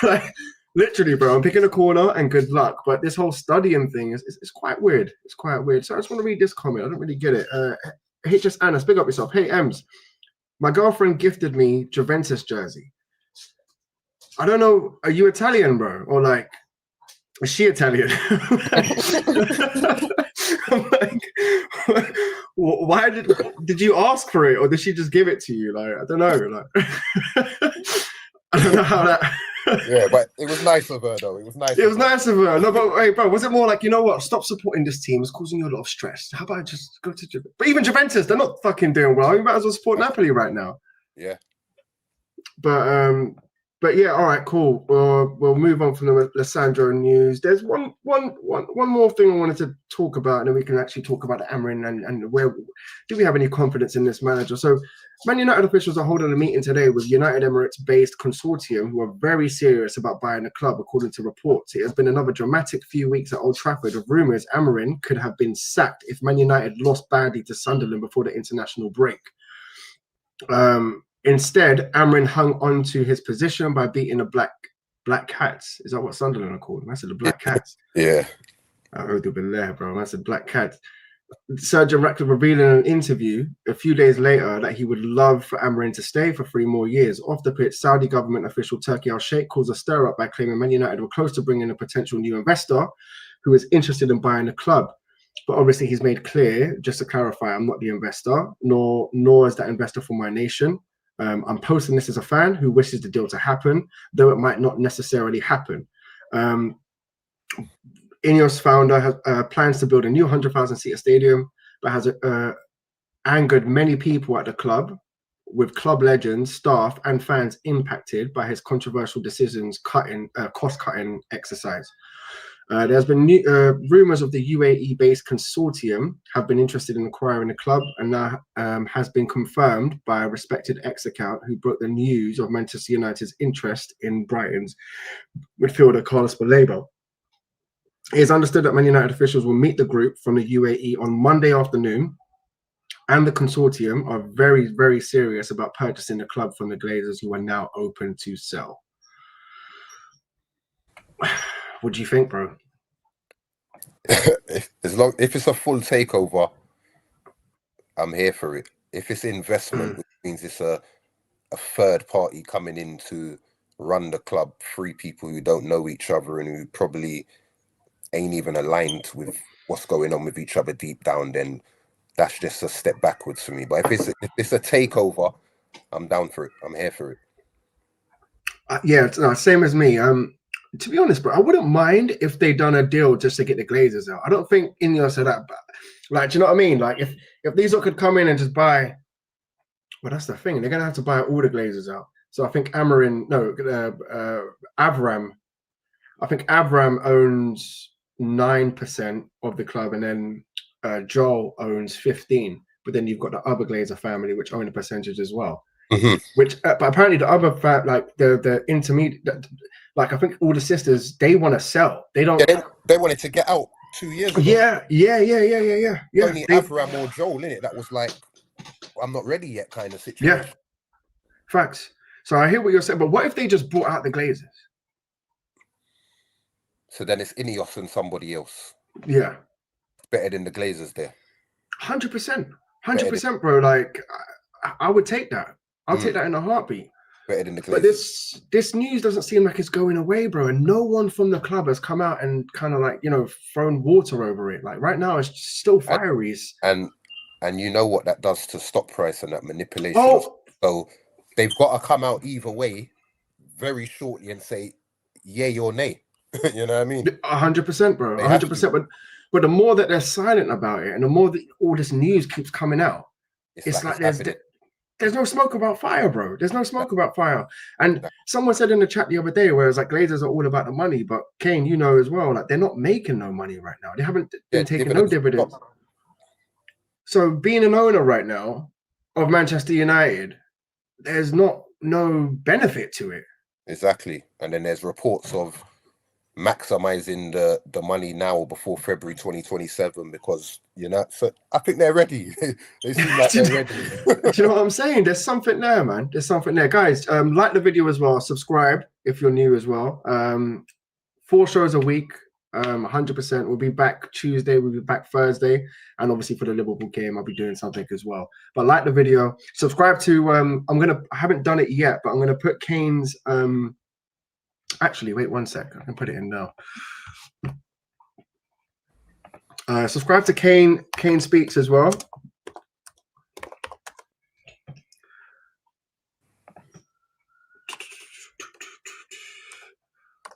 like, literally, bro, I'm picking a corner and good luck. But this whole studying thing is quite weird. It's quite weird. So I just want to read this comment. I don't really get it. HS Anna, speak up yourself. Hey, Ems, my girlfriend gifted me Juventus jersey. I don't know. Are you Italian, bro? Or like, is she Italian? I'm like, why did you ask for it, or did she just give it to you? Like, I don't know. Like, I don't know how that. Yeah, but it was nice of her, though. It was nice. It was nice of her. No, but hey, bro, was it more like, you know what? Stop supporting this team. It's causing you a lot of stress. How about I just go to Juventus? But even Juventus, they're not fucking doing well. You might as well support Napoli right now. Yeah. But yeah, all right, cool. We'll move on from the Lissandro news. There's one more thing I wanted to talk about, and then we can actually talk about Amarin and where do we have any confidence in this manager? So, Man United officials are holding a meeting today with United Emirates-based consortium who are very serious about buying the club, according to reports. It has been another dramatic few weeks at Old Trafford of rumours Amarin could have been sacked if Man United lost badly to Sunderland before the international break. Instead, Amarin hung on to his position by beating the Black Cats. Is that what Sunderland are called? I said the Black Cats. Yeah. I heard they've been there, bro. I said Black Cats. Sergeant Ratcliffe revealed in an interview a few days later that he would love for Amarin to stay for 3 more years. Off the pitch, Saudi government official Turki Al-Sheikh caused a stir-up by claiming Man United were close to bringing a potential new investor who is interested in buying the club. But obviously he's made clear, just to clarify, I'm not the investor, nor is that investor from my nation. I'm posting this as a fan who wishes the deal to happen, though it might not necessarily happen. Ineos founder has plans to build a new 100,000-seater stadium, but has angered many people at the club, with club legends, staff, and fans impacted by his controversial decisions, cost-cutting exercise. There's been rumours of the UAE-based consortium have been interested in acquiring the club, and that has been confirmed by a respected ex-account who broke the news of Manchester United's interest in Brighton's midfielder Carlos Baleba. It is understood that Man United officials will meet the group from the UAE on Monday afternoon, and the consortium are very, very serious about purchasing the club from the Glazers, who are now open to sell. What do you think, bro? If it's a full takeover, I'm here for it. If it's investment, which means it's a third party coming in to run the club, 3 people who don't know each other and who probably ain't even aligned with what's going on with each other deep down, then that's just a step backwards for me. But if it's a takeover, I'm down for it. I'm here for it. Yeah, no, same as me. To be honest, bro, I wouldn't mind if they done a deal just to get the Glazers out. I don't think Ineos are that bad. Like, do you know what I mean? Like, if these lot could come in and just buy, well, that's the thing. They're gonna have to buy all the Glazers out. So I think Avram. I think Avram owns 9% of the club, and then Joel owns 15. But then you've got the other Glazer family, which own a percentage as well. Mm-hmm. Which, but apparently the other like the intermediate, like I think all the sisters, they want to sell. They don't. Yeah, they wanted to get out 2 years ago. Yeah. Only Avram or Joel in it. That was like, I'm not ready yet kind of situation. Yeah. Facts. So I hear what you're saying, but what if they just brought out the Glazers? So then it's Ineos and somebody else. Yeah. Better than the Glazers there. 100%. 100%, bro. Like, I would take that. I'll take that in a heartbeat. Better than the Glazers. But this news doesn't seem like it's going away, bro. And no one from the club has come out and kind of like, thrown water over it. Like right now, it's still fiery. And you know what that does to stock price and that manipulation. Oh. So they've got to come out either way very shortly and say, yay or nay. You know what I mean? 100%, bro. 100%. But the more that they're silent about it, and the more that all this news keeps coming out, it's like there's no smoke about fire, bro. There's no smoke about fire. And someone said in the chat the other day, where it's like Glazers are all about the money, but Kane, you know as well, like they're not making no money right now. They haven't been taking no dividends. So being an owner right now of Manchester United, there's no benefit to it. Exactly. And then there's reports of maximizing the money now before February 2027 because so I think they're ready. They seem like they're ready. Do you know what I'm saying? There's something there, man. There's something there, guys. Like the video as well. Subscribe if you're new as well. 4 shows a week. 100%. We'll be back Tuesday. We'll be back Thursday, and obviously for the Liverpool game, I'll be doing something as well. But like the video, subscribe to. I haven't done it yet, but I'm gonna put Kane's. Actually, wait 1 sec. I can put it in now. Subscribe to Kane Speaks as well.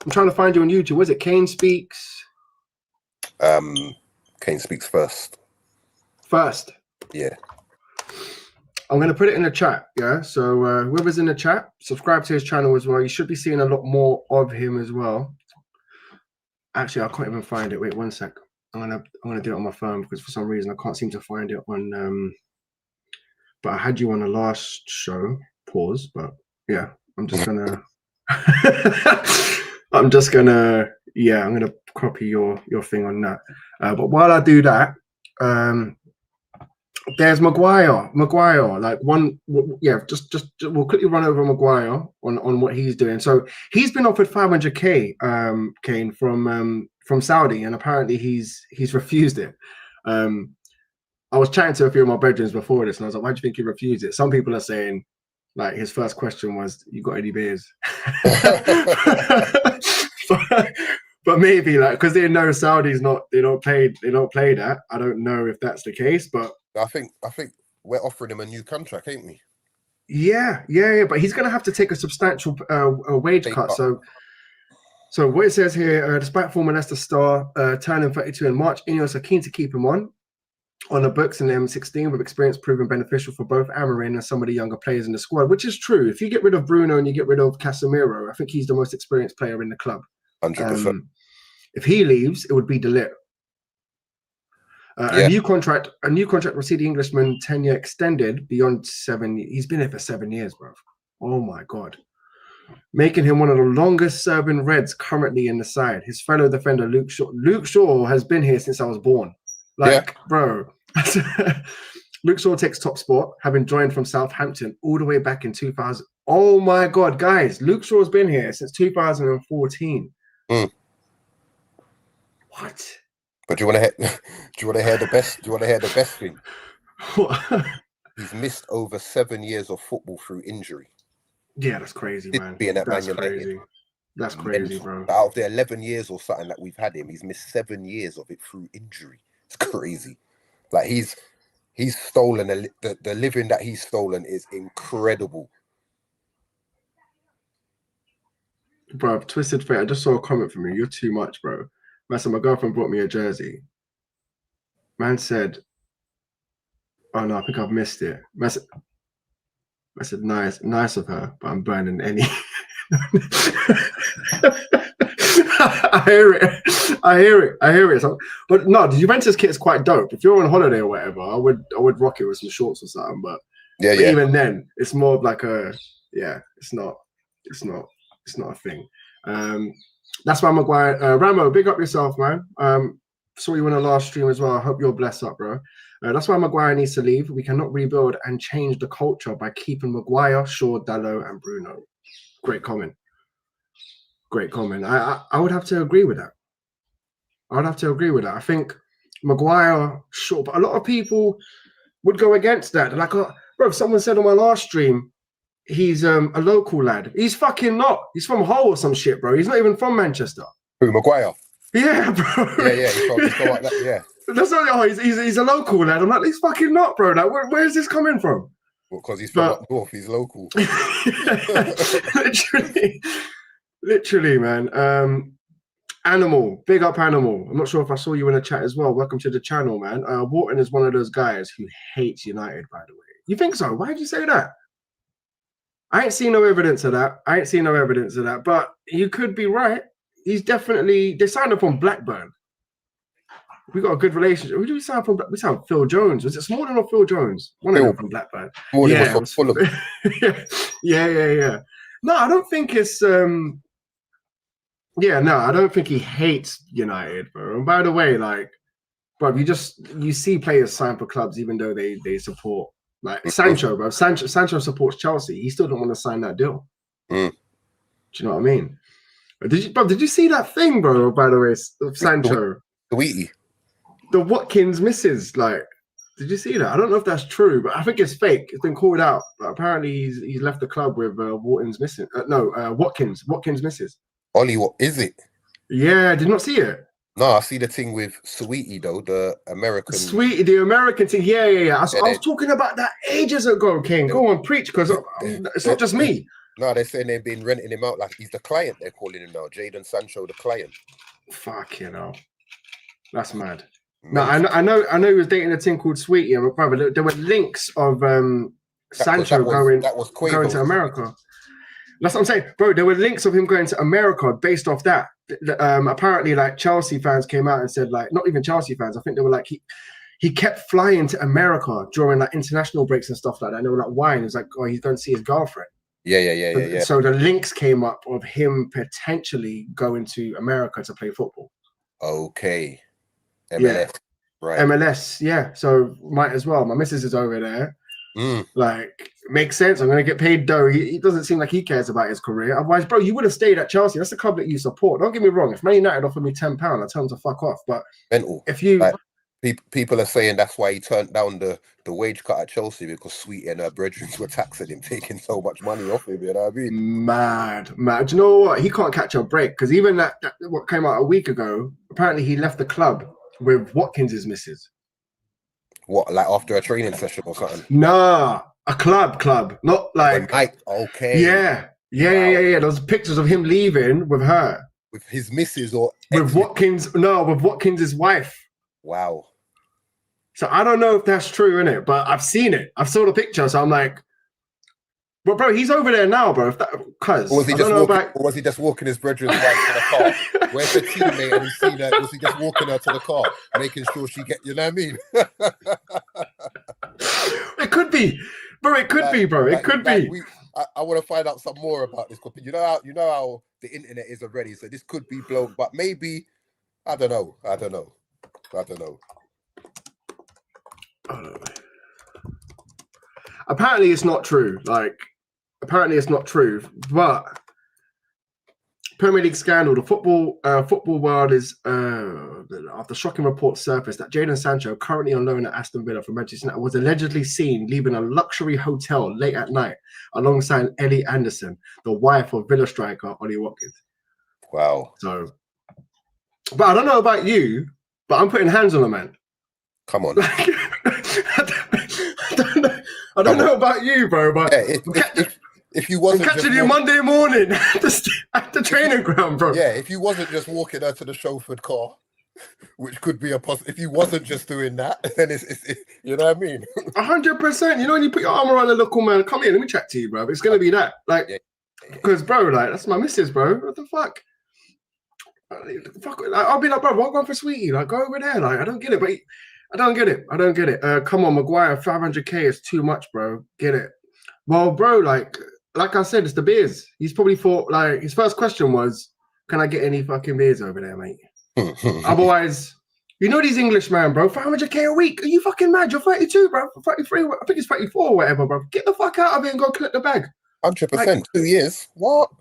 I'm trying to find you on YouTube. Was it Kane Speaks? Cainspeaks1st. First. Yeah. I'm going to put it in the chat, yeah? So whoever's in the chat, subscribe to his channel as well. You should be seeing a lot more of him as well. Actually, I can't even find it. Wait 1 sec. I'm gonna do it on my phone because for some reason I can't seem to find it on. But I had you on the last show. Pause. But yeah, I'm just gonna. I'm gonna copy your thing on that. But while I do that, there's Maguire. Like just we'll quickly run over Maguire on what he's doing. So he's been offered 500k, Kane, from Saudi, and apparently he's refused it. I was chatting to a few of my bedrooms before this, and I was like, why do you think he refused it? Some people are saying like his first question was, you got any beers? But maybe like because they know Saudi's they don't play that. I don't know if that's the case, but I think we're offering him a new contract, ain't we? Yeah. But he's going to have to take a substantial wage cut. So what it says here, despite former Leicester star turning 32 in March, Ineos are keen to keep him on the books in the M16 with experience proving beneficial for both Amorim and some of the younger players in the squad, which is true. If you get rid of Bruno and you get rid of Casemiro, I think he's the most experienced player in the club. 100%. If he leaves, it would be De Ligt. A new contract will see the Englishman tenure extended beyond 7 years. He's been here for 7 years, bro. Oh my God. Making him one of the longest serving Reds currently in the side. His fellow defender, Luke Shaw has been here since I was born. Bro. Luke Shaw takes top spot, having joined from Southampton all the way back in 2000. Oh my God, guys. Luke Shaw's been here since 2014. What? But do you want to hear the best? Do you want to hear the best thing? He's missed over 7 years of football through injury. Yeah, that's crazy, man. Being at That's Man United. crazy. That's crazy, Mental. bro. Out of the 11 years or something that we've had him, he's missed 7 years of it through injury. It's crazy. Like he's stolen the living that he's stolen is incredible. Bro, Twisted Fate, I just saw a comment from you. You're too much, bro. Man said, my girlfriend brought me a jersey. Man said, oh no, I think I've missed it. Man said, nice of her, but I'm burning any. I hear it. So, but no, the Juventus kit is quite dope. If you're on holiday or whatever, I would rock it with some shorts or something. But even then, it's more of like it's not a thing. That's why Maguire. Ramo, big up yourself, man. Saw you in the last stream as well. I hope you're blessed up, bro. That's why Maguire needs to leave. We cannot rebuild and change the culture by keeping Maguire, Shaw, Dalot, and Bruno. Great comment. I would have to agree with that. I think Maguire, Shaw, but a lot of people would go against that. They're like, oh, bro, someone said on my last stream, he's a local lad. He's fucking not. He's from Hull or some shit, bro. He's not even from Manchester. Who, Maguire? Yeah, bro. Yeah. He's like that, yeah. That's not. Oh, he's a local lad. I'm like, he's fucking not, bro. Like, where's this coming from? Because he's from up north. He's local. Literally, man. Animal, big up Animal. I'm not sure if I saw you in the chat as well. Welcome to the channel, man. Wharton is one of those guys who hates United, by the way. You think so? Why'd you say that? I ain't seen no evidence of that. But you could be right. He's definitely. They signed up on Blackburn. We got a good relationship. Who do we sign from? We signed Phil Jones. Was it Smalling or Phil Jones? One of them from Blackburn. Yeah, was full of. Yeah. No, I don't think it's. I don't think he hates United, bro. And by the way, like, bro, you see players sign for clubs even though they support, like Sancho, bro. Sancho supports Chelsea. He still don't want to sign that deal. Do you know what I mean? Did you see that thing, bro? By the way, of Sancho, the Watkins misses. Like, did you see that? I don't know if that's true, but I think it's fake. It's been called out. But apparently, he's left the club with Wharton's missing. Watkins misses. Ollie, what is it? Yeah, I did not see it. No, I see the thing with Sweetie though, the American. Sweetie, the American thing. Yeah. I was talking about that ages ago, King. Go on, preach, because it's not just me. No, they're saying they've been renting him out like he's the client. They're calling him now, Jadon Sancho, the client. Fuck, that's mad. No, I know he was dating a thing called Sweetie, and brother, there were links of Sancho going to America. That's what I'm saying, bro. There were links of him going to America based off that. Apparently, like Chelsea fans came out and said, like, not even Chelsea fans. I think they were like, he kept flying to America during like international breaks and stuff like that. And they were like, why? And he was like, oh, he's going to see his girlfriend. Yeah. So the links came up of him potentially going to America to play football. Okay. MLS, yeah. Right? MLS, yeah. So might as well. My missus is over there. Like, makes sense. I'm gonna get paid dough. He doesn't seem like he cares about his career. Otherwise, bro, you would have stayed at Chelsea. That's the club that you support. Don't get me wrong. If Man United offered me £10, I tell them to fuck off. But if you people are saying that's why he turned down the wage cut at Chelsea, because Sweet and her brethren were taxing him, taking so much money off him. You know what I mean? Mad. Do you know what? He can't catch a break, because even that what came out a week ago. Apparently, he left the club with Watkins's missus. What, like after a training session or something? Nah, a club, not like. Okay. Yeah. Those pictures of him leaving with her, with his missus, or with Watkins. No, with Watkins's wife. Wow. So I don't know if that's true, innit? But I've seen it. I've saw the picture, so I'm like, but bro, he's over there now, bro. Or was he just walking his brethren's wife to the car? Where's the teammate? And he's seen her. Was he just walking her to the car, making sure she get? You know what I mean? It could be, bro. It could be, bro. It could be. I want to find out some more about this. You know how the internet is already. So this could be blown, but maybe I don't know. Apparently, it's not true. Apparently, it's not true. But Premier League scandal. The football world is after shocking reports surfaced that Jadon Sancho, currently on loan at Aston Villa from Manchester United, was allegedly seen leaving a luxury hotel late at night alongside Ellie Anderson, the wife of Villa striker Ollie Watkins. Wow. So, but I don't know about you, but I'm putting hands on a man. Come on. Like, I don't know about you, bro, but if you I'm wasn't catching you Monday morning at the training ground, bro. Yeah, if you wasn't just walking her to the chauffeured car, which could be a if you wasn't just doing that, then it's you know what I mean? 100%. You know, when you put your arm around the local man, come here, let me chat to you, bro. It's gonna be that, like, because bro, like, that's my missus, bro. What the fuck? Like, I'll be like, bro, what going for sweetie? Like, go over there. Like, I don't get it, but I don't get it. Come on, Maguire, 500k is too much, bro. Get it? Well, bro, like I said, it's the beers. He's probably thought, like, his first question was, can I get any fucking beers over there, mate? Otherwise, you know these English man, bro, 500k a week. Are you fucking mad? You're 32, bro. 33, I think it's 34 or whatever, bro. Get the fuck out of here and go collect the bag. 100%. Like, 2 years. What?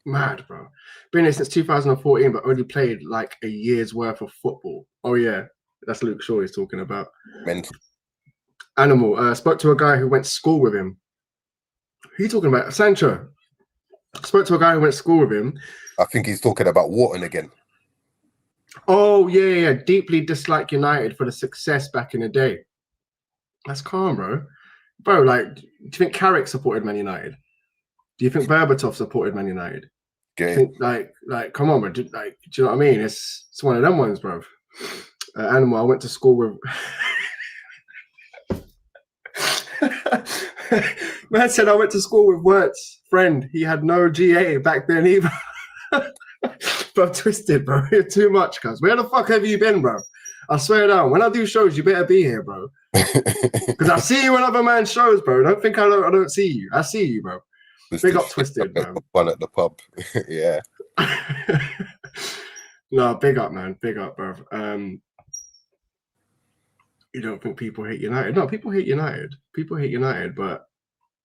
Mad, bro. Been here since 2014, but only played like a year's worth of football. Oh, yeah. That's Luke Shaw he's talking about. Mental. Animal. Spoke to a guy who went to school with him. Who are you talking about? Sancho. Spoke to a guy who went to school with him. I think he's talking about Wharton again. Oh, yeah. Deeply dislike United for the success back in the day. That's calm, bro. Bro, like, do you think Carrick supported Man United? Do you think Berbatov supported Man United? Okay. Think, like, come on, bro. Do you know what I mean? It's one of them ones, bro. Animal, I went to school with. Man said I went to school with Wirt's friend. He had no GA back then either. Bro, twisted, bro. You're too much, cuz. Where the fuck have you been, bro? I swear down. When I do shows, you better be here, bro. Because I see you in other man's shows, bro. Don't think I don't see you. I see you, bro. Big up Twisted, bro. Fun at the pub. Yeah. No, big up, man. Big up, bro. You don't think people hate United? No, people hate United. People hate United, but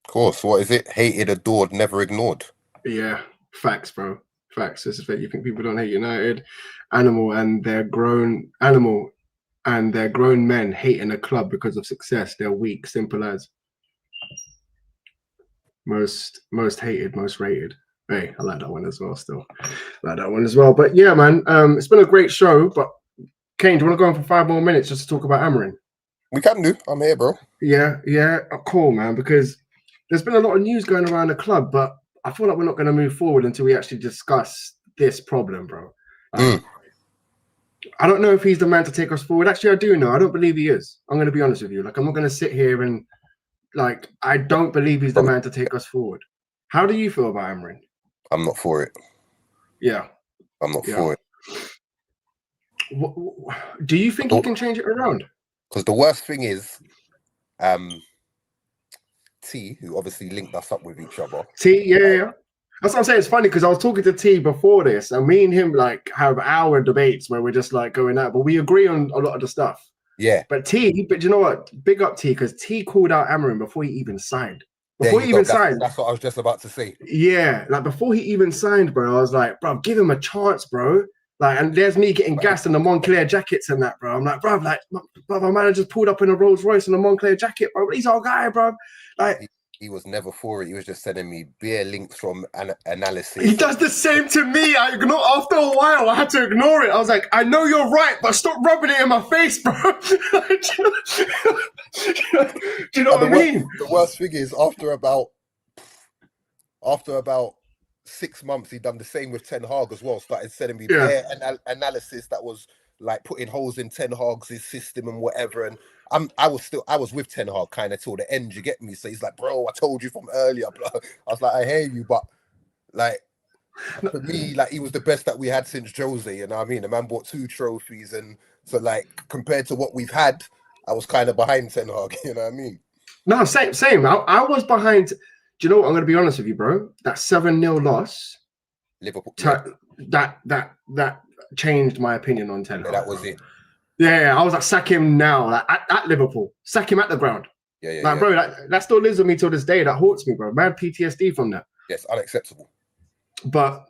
of course, what is it? Hated, adored, never ignored. Yeah, facts, bro. Facts. This is that you think people don't hate United. Animal and their grown men hating a club because of success. They're weak, simple as. Most hated, most rated. Hey, I like that one as well. Still like that one as well. But yeah, man, it's been a great show. But Kane, do you want to go on for 5 more minutes just to talk about Amorim? We can do. I'm here, bro. Yeah, cool, man. Because there's been a lot of news going around the club, but I feel like we're not going to move forward until we actually discuss this problem, bro. I don't know if he's the man to take us forward. Actually, I do know. I don't believe he is. I'm going to be honest with you. Like, I'm not going to sit here and I don't believe he's the man to take us forward. How do you feel about Amorim? I'm not for it. Yeah. I'm not for it. Do you think he can change it around? Because the worst thing is, T, who obviously linked us up with each other. T, yeah. That's what I'm saying. It's funny because I was talking to T before this, and me and him like have hour debates where we're just like going out, but we agree on a lot of the stuff. Yeah. But you know what? Big up T, because T called out Amorim before he even signed. Before he even signed. That's what I was just about to say. Yeah, like before he even signed, bro, I was like, bro, give him a chance, bro. Like, and there's me getting gassed in the Moncler jackets and that, bro. I'm like, bro, my manager's pulled up in a Rolls Royce in a Moncler jacket, bro. But he's our guy, bro. Like, he was never for it. He was just sending me bare links from analysis. He does the same to me. After a while, I had to ignore it. I was like, I know you're right, but stop rubbing it in my face, bro. Do you know what I mean? The worst thing is, after about 6 months, he done the same with Ten Hag as well. Started sending me bare analysis that was like putting holes in Ten Hag's system and whatever. And I was with Ten Hag kind of till the end. You get me? So he's like, bro, I told you from earlier, bro. I was like, I hear you, but like for me, like he was the best that we had since Jose. You know what I mean? The man bought 2 trophies, and so like compared to what we've had, I was kind of behind Ten Hag. You know what I mean? No, same. I was behind. Do you know what? I'm going to be honest with you, bro. That 7-0 loss, Liverpool, that changed my opinion on Ten Hag. That was it. Yeah, I was like, sack him now, like at Liverpool, sack him at the ground. Bro, that still lives with me till this day. That haunts me, bro. Mad PTSD from that. Yes, unacceptable. But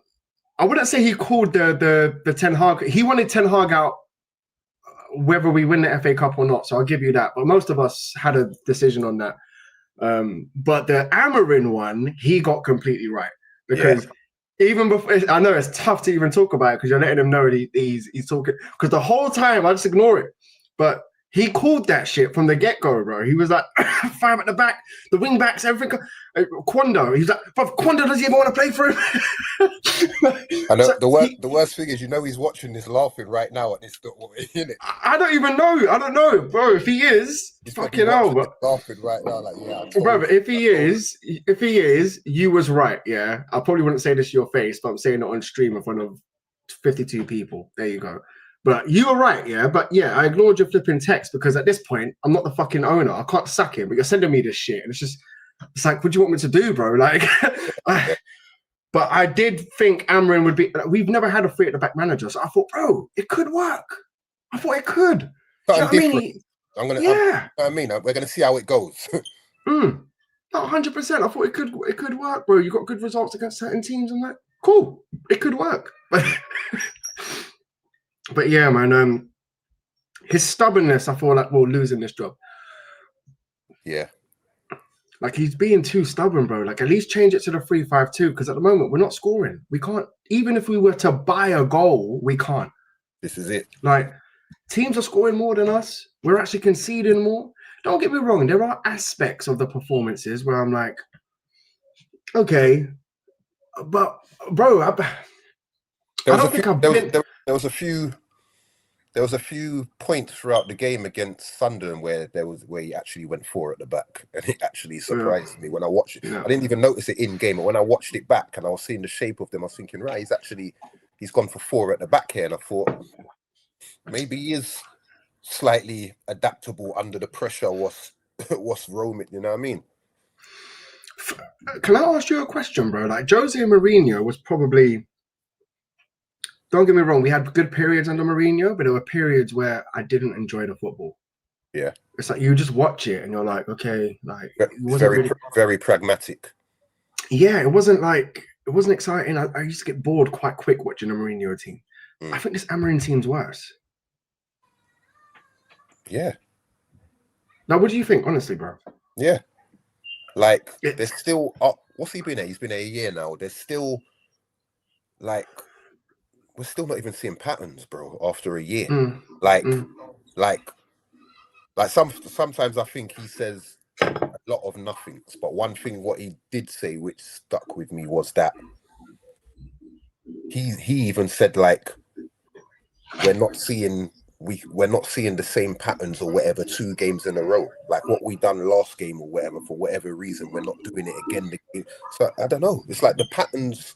I wouldn't say he called the Ten Hag. He wanted Ten Hag out, whether we win the FA Cup or not. So I'll give you that. But most of us had a decision on that. But the Amorim one, he got completely right because even before, I know it's tough to even talk about it because you're letting him know he's talking. Because the whole time I just ignore it, but he called that shit from the get-go, bro. He was like, 5 at the back, the wing backs, everything. Quando, he's like, but Quando doesn't even want to play for him. I know So the worst thing is, he's watching this laughing right now at this. Isn't it? I don't even know. I don't know, bro. If he is, He's fucking hell, but laughing right now, like, yeah. bro, if he is, you was right. Yeah, I probably wouldn't say this to your face, but I'm saying it on stream in front of 52 people. There you go. But you were right, yeah. But yeah, I ignored your flipping text because at this point, I'm not the fucking owner. I can't sack him, but you're sending me this shit, and it's like, what do you want me to do, bro? Like, but I did think Amrin would be. We've never had a 3 at the back manager, so I thought, bro, it could work. I thought it could. Do you know what I mean? I mean, we're gonna see how it goes. Not 100%. I thought it could work, bro. You got good results against certain teams, and that cool. It could work. But yeah, man. His stubbornness, I feel like we'll lose in this job. Yeah. Like he's being too stubborn, bro. Like at least change it to the 3-5-2 because at the moment we're not scoring. We can't. Even if we were to buy a goal, we can't. This is it. Like teams are scoring more than us. We're actually conceding more. Don't get me wrong. There are aspects of the performances where I'm like, okay, but bro, there was a few points throughout the game against Sunderland where he actually went 4 at the back, and it actually surprised me when I watched it. Yeah. I didn't even notice it in game, but when I watched it back and I was seeing the shape of them, I was thinking, right, he's gone for 4 at the back here, and I thought maybe he is slightly adaptable under the pressure. What's Roman? You know what I mean? Can I ask you a question, bro? Like Jose Mourinho was probably. Don't get me wrong, we had good periods under Mourinho, but there were periods where I didn't enjoy the football. Yeah. It's like you just watch it and you're like, okay, like it wasn't very pragmatic. Yeah, it wasn't exciting. I used to get bored quite quick watching a Mourinho team. I think this Amarin team's worse. Yeah. Now, what do you think, honestly, bro? Yeah. Like, there's still what's he been at? He's been at a year now. There's still like we're still not even seeing patterns, bro, after a year. Sometimes I think he says a lot of nothings, but one thing what he did say which stuck with me was that he even said like we're not seeing the same patterns or whatever 2 games in a row. Like what we done last game or whatever, for whatever reason, we're not doing it again. So I don't know. It's like the patterns.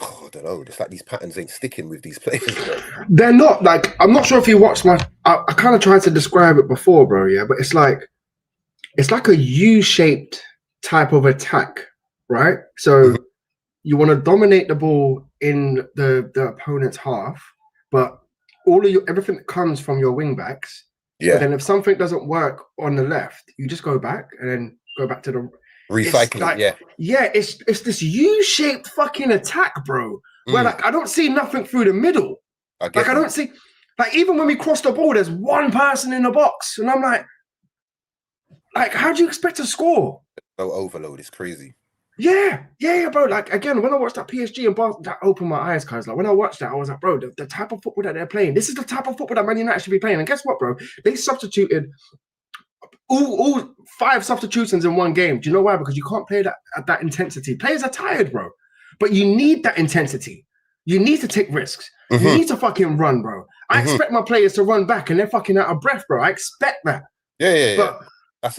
I don't know. It's like these patterns ain't sticking with these players. Bro. They're not. Like I'm not sure if you watched I kind of tried to describe it before, bro. Yeah, but it's like a U-shaped type of attack, right? So you want to dominate the ball in the opponent's half, but everything that comes from your wing backs. Yeah. But then if something doesn't work on the left, you just go back and then go back to the. Recycling, it's this U-shaped fucking attack, bro. Where like I don't see nothing through the middle. I don't see, like even when we cross the ball, there's one person in the box, and I'm like, how do you expect to score? No overload, it's crazy. Yeah, bro. Like again, when I watched that PSG and Barca, that opened my eyes, cause like when I watched that, I was like, bro, the type of football that they're playing. This is the type of football that Man United should be playing. And guess what, bro? They substituted. All 5 substitutions in one game. Do you know why? Because you can't play that at that intensity. Players are tired, bro. But you need that intensity. You need to take risks. You need to fucking run, bro. I expect my players to run back and they're fucking out of breath, bro. I expect that. Yeah. But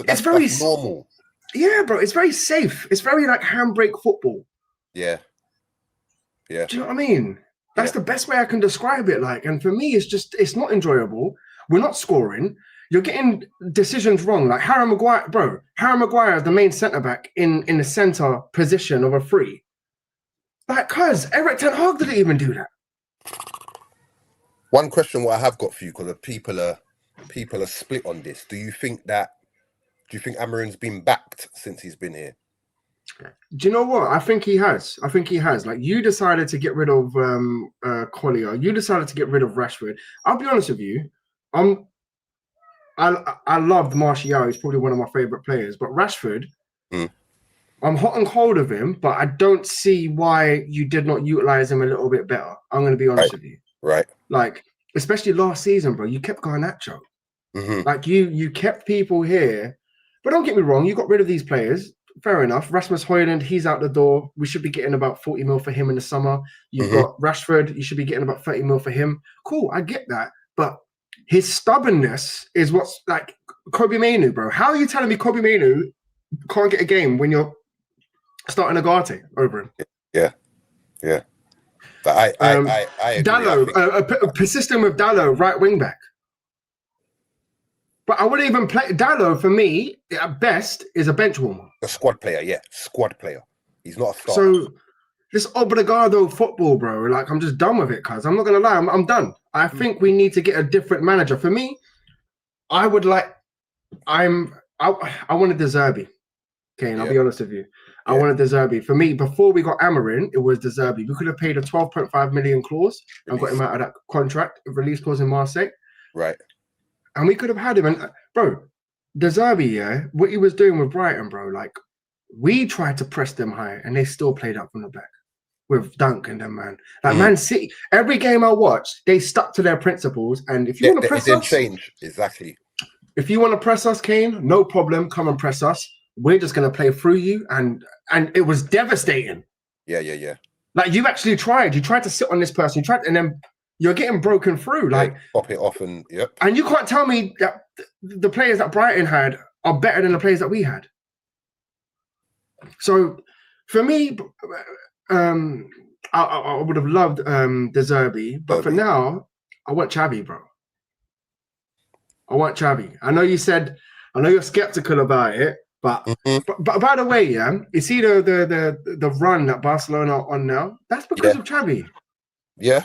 that's very normal. Yeah, bro. It's very safe. It's very like handbrake football. Yeah. Do you know what I mean? That's the best way I can describe it. Like, and for me, it's not enjoyable. We're not scoring. You're getting decisions wrong. Like Harry Maguire, bro. Harry Maguire is the main centre-back in the centre position of a 3. Like, cuz Eric Ten Hag didn't even do that. One question what I have got for you, because people are split on this. Do you think Amarin's been backed since he's been here? Do you know what? I think he has. Like you decided to get rid of Collier. You decided to get rid of Rashford. I'll be honest with you. I loved Martial. He's probably one of my favorite players. But Rashford, I'm hot and cold of him, but I don't see why you did not utilize him a little bit better. I'm going to be honest with you. Right. Like, especially last season, bro, you kept Garnacho. Mm-hmm. Like, you kept people here. But don't get me wrong, you got rid of these players. Fair enough. Rasmus Højlund, he's out the door. We should be getting about 40 mil for him in the summer. You've got Rashford, you should be getting about 30 mil for him. Cool, I get that. But his stubbornness is what's like Kobe Mainu, bro. How are you telling me Kobe Mainu can't get a game when you're starting Agate over him? Yeah. But I agree. Dallo, persistent with Dallo, right wing back. But I wouldn't even play Dallo. For me, at best, is a bench warmer. A squad player, yeah, squad player. He's not a starter. So this obligado football, bro. Like, I'm just done with it, cuz I'm not gonna lie, I'm done. I think we need to get a different manager. For me, I would like. I wanted the Zerbi. Okay, and I'll be honest with you. I wanted the Zerbi. For me, before we got Amarin, it was the Zerbi. We could have paid a 12.5 million clause and got him out of that contract, release clause in Marseille. Right. And we could have had him. And bro, the Zerbi, yeah, what he was doing with Brighton, bro, like, we tried to press them high and they still played up from the back with Dunk and them, man. Like, Man City, every game I watched, they stuck to their principles. And if you want to press us, change. Exactly. If you want to press us, Kane, no problem. Come and press us. We're just going to play through you. And it was devastating. Yeah. Like, you actually tried. You tried to sit on this person. You tried, and then you're getting broken through. Like, pop it off and And you can't tell me that the players that Brighton had are better than the players that we had. So, for me, I would have loved the Zerbi, but for now, I want Xavi, bro. I want Xavi. I know you're skeptical about it, but by the way, yeah, you see the run that Barcelona are on now? That's because of Xavi. Yeah,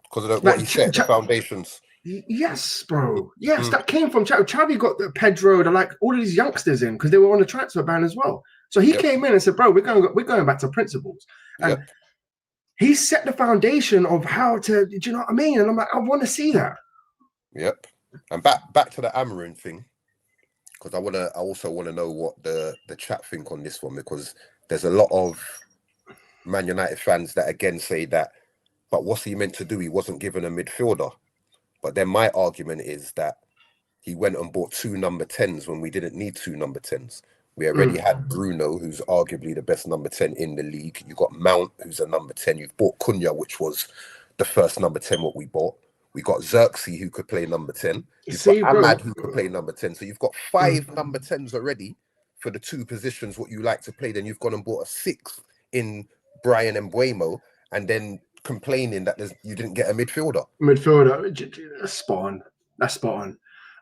because of what he set, the foundations. Yes, bro. Yes, that came from Xavi. Xavi got the Pedro, all of these youngsters in because they were on the transfer ban as well. So he came in and said, "Bro, we're going back to principles." And he set the foundation of how to. Do you know what I mean? And I'm like, I want to see that. Yep. And back to the Amarin thing, because I also want to know what the chat think on this one, because there's a lot of Man United fans that again say that, but what's he meant to do? He wasn't given a midfielder. But then my argument is that he went and bought 2 number 10s when we didn't need 2 number 10s. We already had Bruno, who's arguably the best number 10 in the league. You've got Mount, who's a number 10. You've bought Cunha, which was the first number 10 what we bought. We got Xerxes, who could play number 10. You've got Ahmad, who could play number 10. So you've got 5 number 10s already for the 2 positions what you like to play. Then you've gone and bought a 6th in Brian and Mbeumo, and then complaining that you didn't get a midfielder. That's spot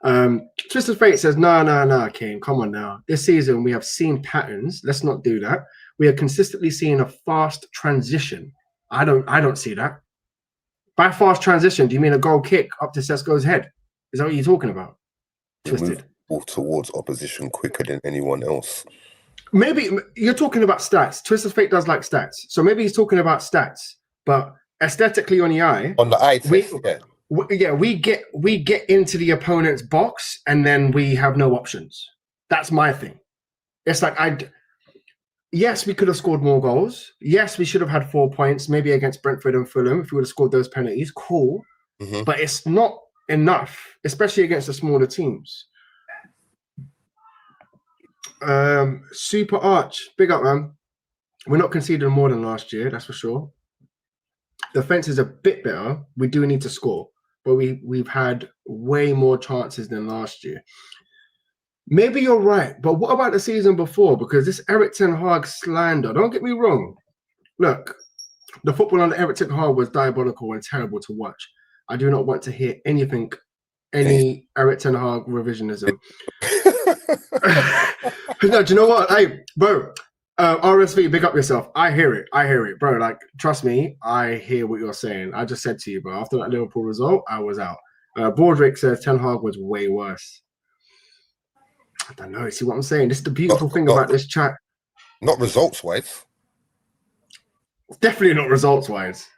on. Twisted Fate says, no, Kane, come on now. This season we have seen patterns. Let's not do that. We are consistently seeing a fast transition. I don't see that. By fast transition, do you mean a goal kick up to Sesko's head? Is that what you're talking about? Twisted. Move towards opposition quicker than anyone else. Maybe you're talking about stats. Twisted Fate does like stats. So maybe he's talking about stats. But aesthetically on the eye, test, we get into the opponent's box and then we have no options. That's my thing. It's like yes, we could have scored more goals. Yes, we should have had 4 points, maybe against Brentford and Fulham if we would have scored those penalties. Cool, but it's not enough, especially against the smaller teams. Super Arch, big up, man. We're not conceding more than last year, that's for sure. Defense is a bit better. We do need to score, but we've had way more chances than last year. Maybe you're right, but what about the season before? Because this Erik ten Hag slander, don't get me wrong. Look, the football under Erik ten Hag was diabolical and terrible to watch. I do not want to hear any Erik ten Hag revisionism. No, do you know what? Hey, bro, RSV, big up yourself. I hear it, bro. Like, trust me, I hear what you're saying. I just said to you, bro, after that Liverpool result, I was out. Bordrick says Ten Hag was way worse. I don't know. See what I'm saying? This is the beautiful thing about this chat. Not results-wise. Definitely not results-wise.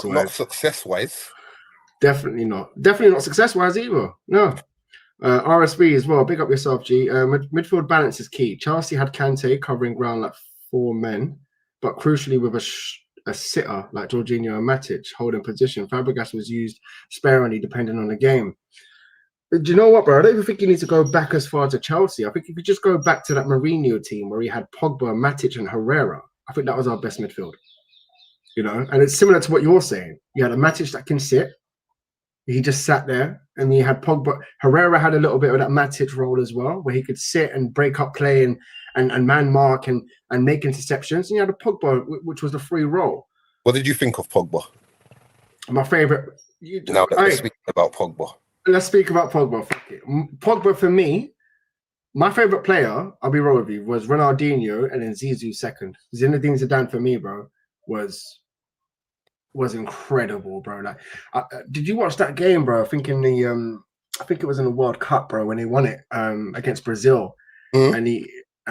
Not success-wise. Definitely not. Definitely not success-wise either. No. RSV as well. Big up yourself, G. Midfield balance is key. Chelsea had Kante covering ground like 4 men, but crucially with a sitter like Jorginho and Matic holding position. Fabregas was used sparingly depending on the game. But do you know what, bro? I don't even think you need to go back as far to Chelsea. I think if you just go back to that Mourinho team where he had Pogba, Matic, and Herrera, I think that was our best midfield. You know, and it's similar to what you're saying. You had a Matic that can sit. He just sat there, and he had Pogba. Herrera had a little bit of that Matic role as well, where he could sit and break up play and man mark and make interceptions. And you had a Pogba, which was the free role. What did you think of Pogba? My favorite. Now that we're speaking about Pogba. Let's speak about Pogba. Fuck it. Pogba, for me, my favorite player, I'll be real with you, was Ronaldinho and then Zizou second. Zinedine Zidane for me, bro, was incredible, bro. Like, did you watch that game, bro? I think it was in the World Cup, bro, when they won it against Brazil, and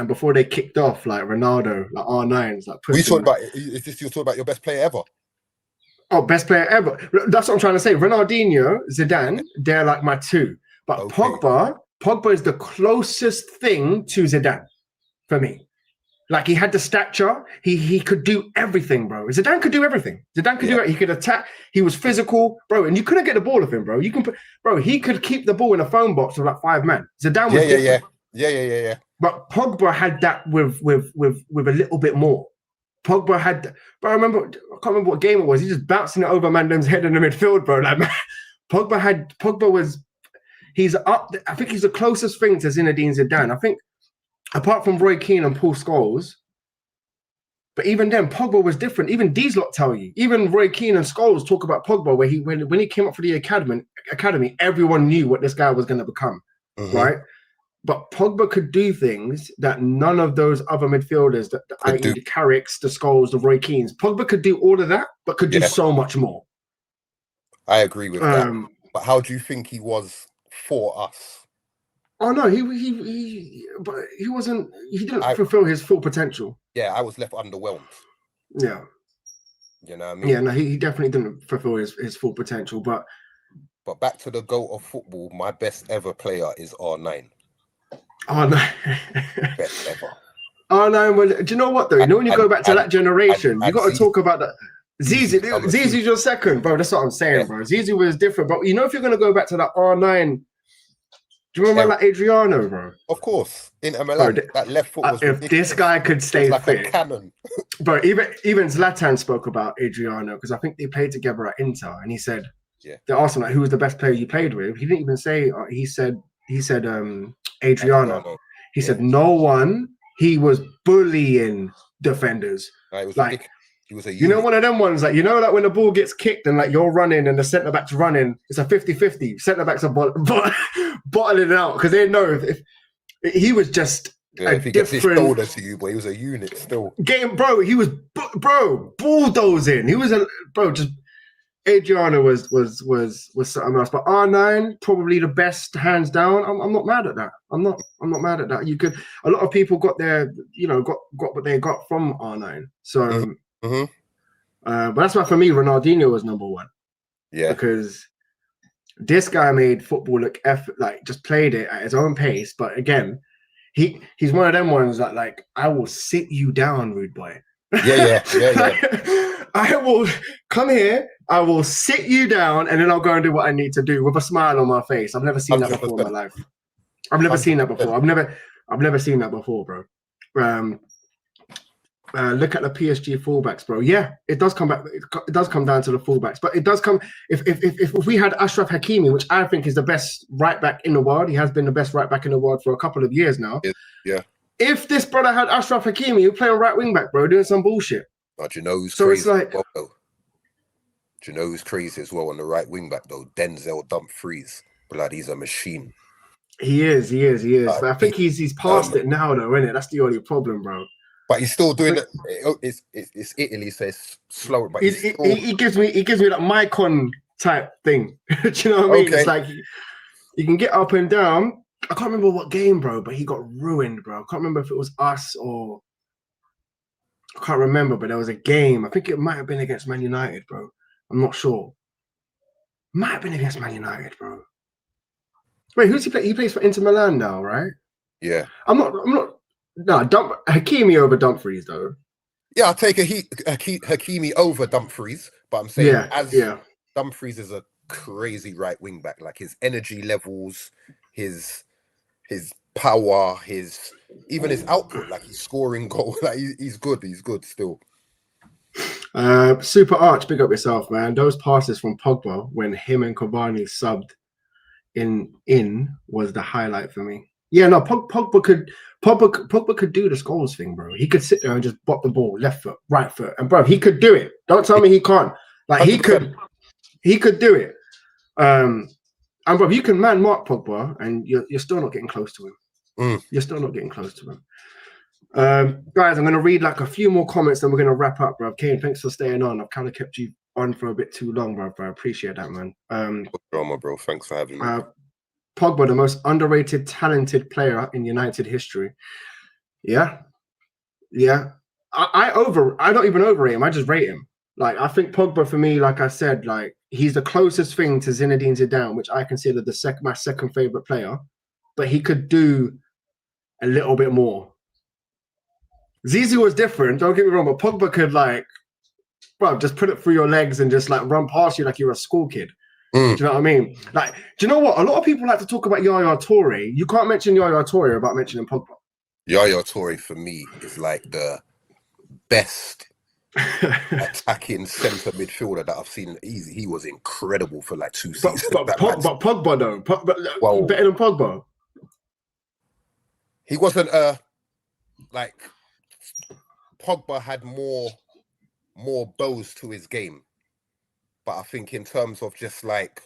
before they kicked off, like Ronaldo, like R9's, like. We talking about? Is this you're talking about your best player ever? Oh, best player ever. That's what I'm trying to say. Ronaldinho, Zidane, they're like my two. But okay. Pogba is the closest thing to Zidane for me. Like, he had the stature. He could do everything, bro. Zidane could do everything. Zidane could do it. He could attack. He was physical, bro. And you couldn't get the ball of him, bro. He could keep the ball in a phone box with like 5 men. Zidane was different. Yeah. But Pogba had that with a little bit more. Pogba had, but I can't remember what game it was. He just bouncing it over Mandem's head in the midfield, bro. Like, man, he's up. I think he's the closest thing to Zinedine Zidane. I think, apart from Roy Keane and Paul Scholes, but even then, Pogba was different. Even these lot tell you. Even Roy Keane and Scholes talk about Pogba, where when he came up for the academy, everyone knew what this guy was going to become, right? But Pogba could do things that none of those other midfielders, i.e. the Carricks, the Scholes, the Roy Keanes, Pogba could do all of that, but could do so much more. I agree with that. But how do you think he was for us? Oh no, he wasn't. He didn't fulfill his full potential. Yeah, I was left underwhelmed. Yeah, you know what I mean. Yeah, no, he definitely didn't fulfill his full potential. But back to the GOAT of football, my best ever player is R9. Oh no. Best ever. Oh no, well, do you know what though? You know, when you go back to that generation, you got to talk about that. Zizou's your second, bro. That's what I'm saying, bro. Zizou was different, but you know, if you're gonna go back to that R9, do you remember like Adriano, bro? Of course, in Milan, that left foot was if this guy could stay like fit, a cannon. Bro, even Zlatan spoke about Adriano because I think they played together at Inter, and he said, they asked him like, who was the best player you played with? He didn't even say. He said Adriano. He said no one. He was bullying defenders. Like, he was a unit. You know, one of them ones, like, you know, like when the ball gets kicked and like you're running and the centre back's running, it's a 50-50. Centre backs are bottling it out because they know if he was just if he gets his shoulder to you, but he was a unit still. He was bulldozing. He was just. Adriano was something else, but R9 probably the best, hands down. I'm not mad at that. I'm not mad at that. You could, a lot of people got their, got what they got from R9. So, but that's why for me Ronaldinho was number one. Yeah, because this guy made football look just played it at his own pace. But again, he's one of them ones that like, I will sit you down, rude boy. Yeah. I will come here, I will sit you down, and then I'll go and do what I need to do with a smile on my face. I've never seen that before in my life. I've never seen that before. I've never seen that before, bro. Look at the PSG fullbacks, bro. Yeah, it does come back. It does come down to the fullbacks, but it does come if we had Achraf Hakimi, which I think is the best right back in the world. He has been the best right back in the world for a couple of years now. Yeah. If this brother had Achraf Hakimi, he'd play on right wing back, bro, doing some bullshit. Oh, do you know who's so crazy? It's like, do you know who's crazy as well on the right wing back though? Denzel Dumfries. Blood, he's a machine. He is. But I think he's past it now, though, isn't it? That's the only problem, bro. But he's still doing it. It's Italy, so it's slower. But he gives me that Maicon type thing. Do you know what I mean? It's like you can get up and down. I can't remember what game, bro, but he got ruined, bro. I can't remember if it was us or I can't remember, but there was a game. I think it might have been against Man United, bro. I'm not sure. Might have been against Man United, bro. Wait, who's he play? He plays for Inter Milan now, right? Yeah. I'm not. No, Hakimi over Dumfries though. Yeah, I'll take Hakimi over Dumfries, but I'm saying Yeah. Dumfries is a crazy right wing back. Like his energy levels, his power, even his output. Like he's scoring goals. Like he's good. He's good still. Super Arch, big up yourself, man. Those passes from Pogba when him and Cavani subbed in was the highlight for me. Yeah, no, Pogba could do the Scholes thing, bro. He could sit there and just bop the ball, left foot, right foot, and bro, he could do it. Don't tell me he can't. Like 100%. he could do it. And bro, you can man mark Pogba, and you're still not getting close to him. You're still not getting close to him. Guys, I'm going to read like a few more comments, then we're going to wrap up, bro. Kane, thanks for staying on. I've kind of kept you on for a bit too long, bro. I appreciate that, man. Drama, bro. Thanks for having me. Pogba, the most underrated, talented player in United history. Yeah. I don't even overrate him. I just rate him. Like, I think Pogba, for me, like I said, like he's the closest thing to Zinedine Zidane, which I consider my second favorite player. But he could do a little bit more. Zizou was different. Don't get me wrong, but Pogba could bro, just put it through your legs and just run past you like you're a school kid. Do you know what I mean? Like, do you know what? A lot of people like to talk about Yaya Toure. You can't mention Yaya Toure without mentioning Pogba. Yaya Toure for me is like the best attacking centre midfielder that I've seen. He was incredible for like 2 seasons. But Pogba though, better than Pogba. He wasn't like Pogba had more bows to his game. But I think in terms of just like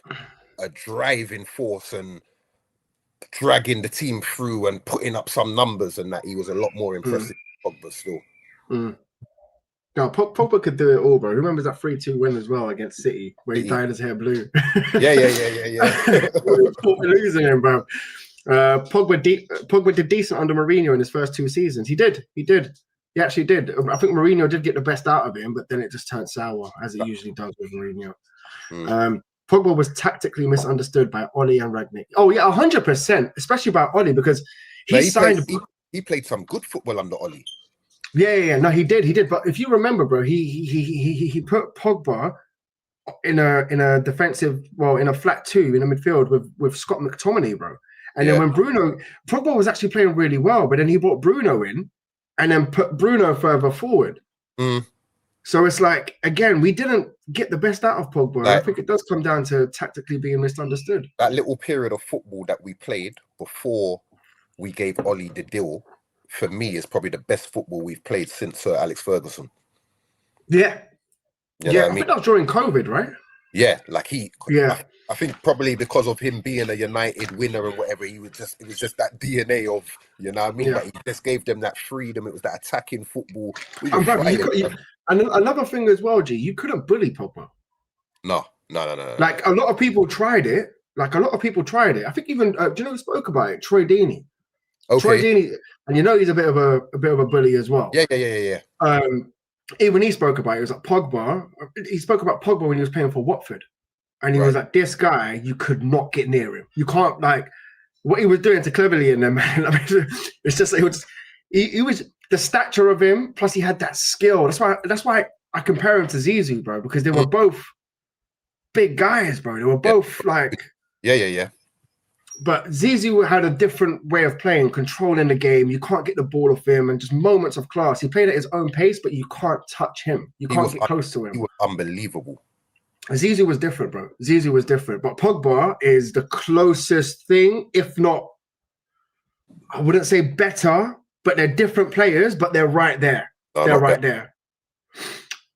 a driving force and dragging the team through and putting up some numbers and that, he was a lot more impressive than Pogba still. No, Pogba could do it all, bro. Remember that 3-2 win as well against City where he dyed his hair blue? Yeah. Losing him, bro. Pogba did decent under Mourinho in his first 2 seasons. He did. He actually did. I think Mourinho did get the best out of him, but then it just turned sour, as it usually does with Mourinho. Pogba was tactically misunderstood by Oli and Rangnick. Oh, yeah, 100%, especially by Oli, because he played some good football under Oli. Yeah. No, he did. But if you remember, bro, he put Pogba in a defensive, in a flat 2 in the midfield with Scott McTominay, bro. And then when Pogba was actually playing really well, but then he brought Bruno in and then put Bruno further forward. So it's like, again, we didn't get the best out of Pogba. I think it does come down to tactically being misunderstood. That little period of football that we played before we gave Oli the deal, for me, is probably the best football we've played since Sir Alex Ferguson. Yeah. You know what I mean? think that was during COVID, right? Yeah, I think probably because of him being a United winner and whatever, it was just that DNA of, you know what I mean? But he just gave them that freedom. It was that attacking football. And another thing as well, G, you couldn't bully Pogba. No. Like, a lot of people tried it. I think even, do you know who spoke about it? Troy Deeney. Okay. Troy Deeney, and you know he's a bit of a bully as well. Yeah. Even he spoke about it. It was like Pogba. He spoke about Pogba when he was playing for Watford. And he was like, this guy, you could not get near him. You can't, what he was doing to Cleverly in there, man. I mean, it's just, he was the stature of him, plus he had that skill. That's why I compare him to Zizou, bro, because they were both big guys, bro. They were both Yeah. But Zizou had a different way of playing, controlling the game. You can't get the ball off him and just moments of class. He played at his own pace, but you can't touch him. You can't get close to him. He was unbelievable. Zizou was different, bro. Zizou was different. But Pogba is the closest thing, if not, I wouldn't say better, but they're different players, but they're right there. They're right there.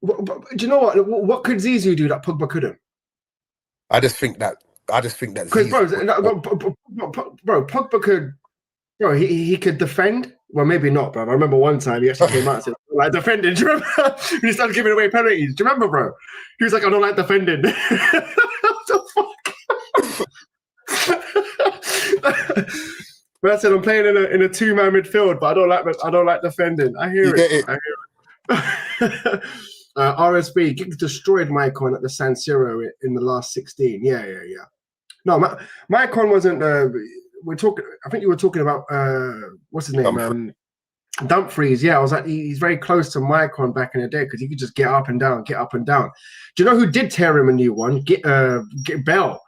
Do you know what? What could Zizou do that Pogba couldn't? I just think that because Pogba could, he could defend. Well, maybe not, bro. I remember one time he actually came out and said, "I don't like defending." Do you remember? He started giving away penalties. Do you remember, bro? He was like, "I don't like defending." What the fuck? But I said, "I'm playing in a 2-man midfield, but I don't like defending." I hear it. RSB, Giggs destroyed Maicon at the San Siro in the last 16. Yeah. No, Maicon wasn't. We're talking. I think you were talking about what's his name? Dumfries. Yeah, I was like, he's very close to Maicon back in the day because he could just get up and down, get up and down. Do you know who did tear him a new one? Get Bell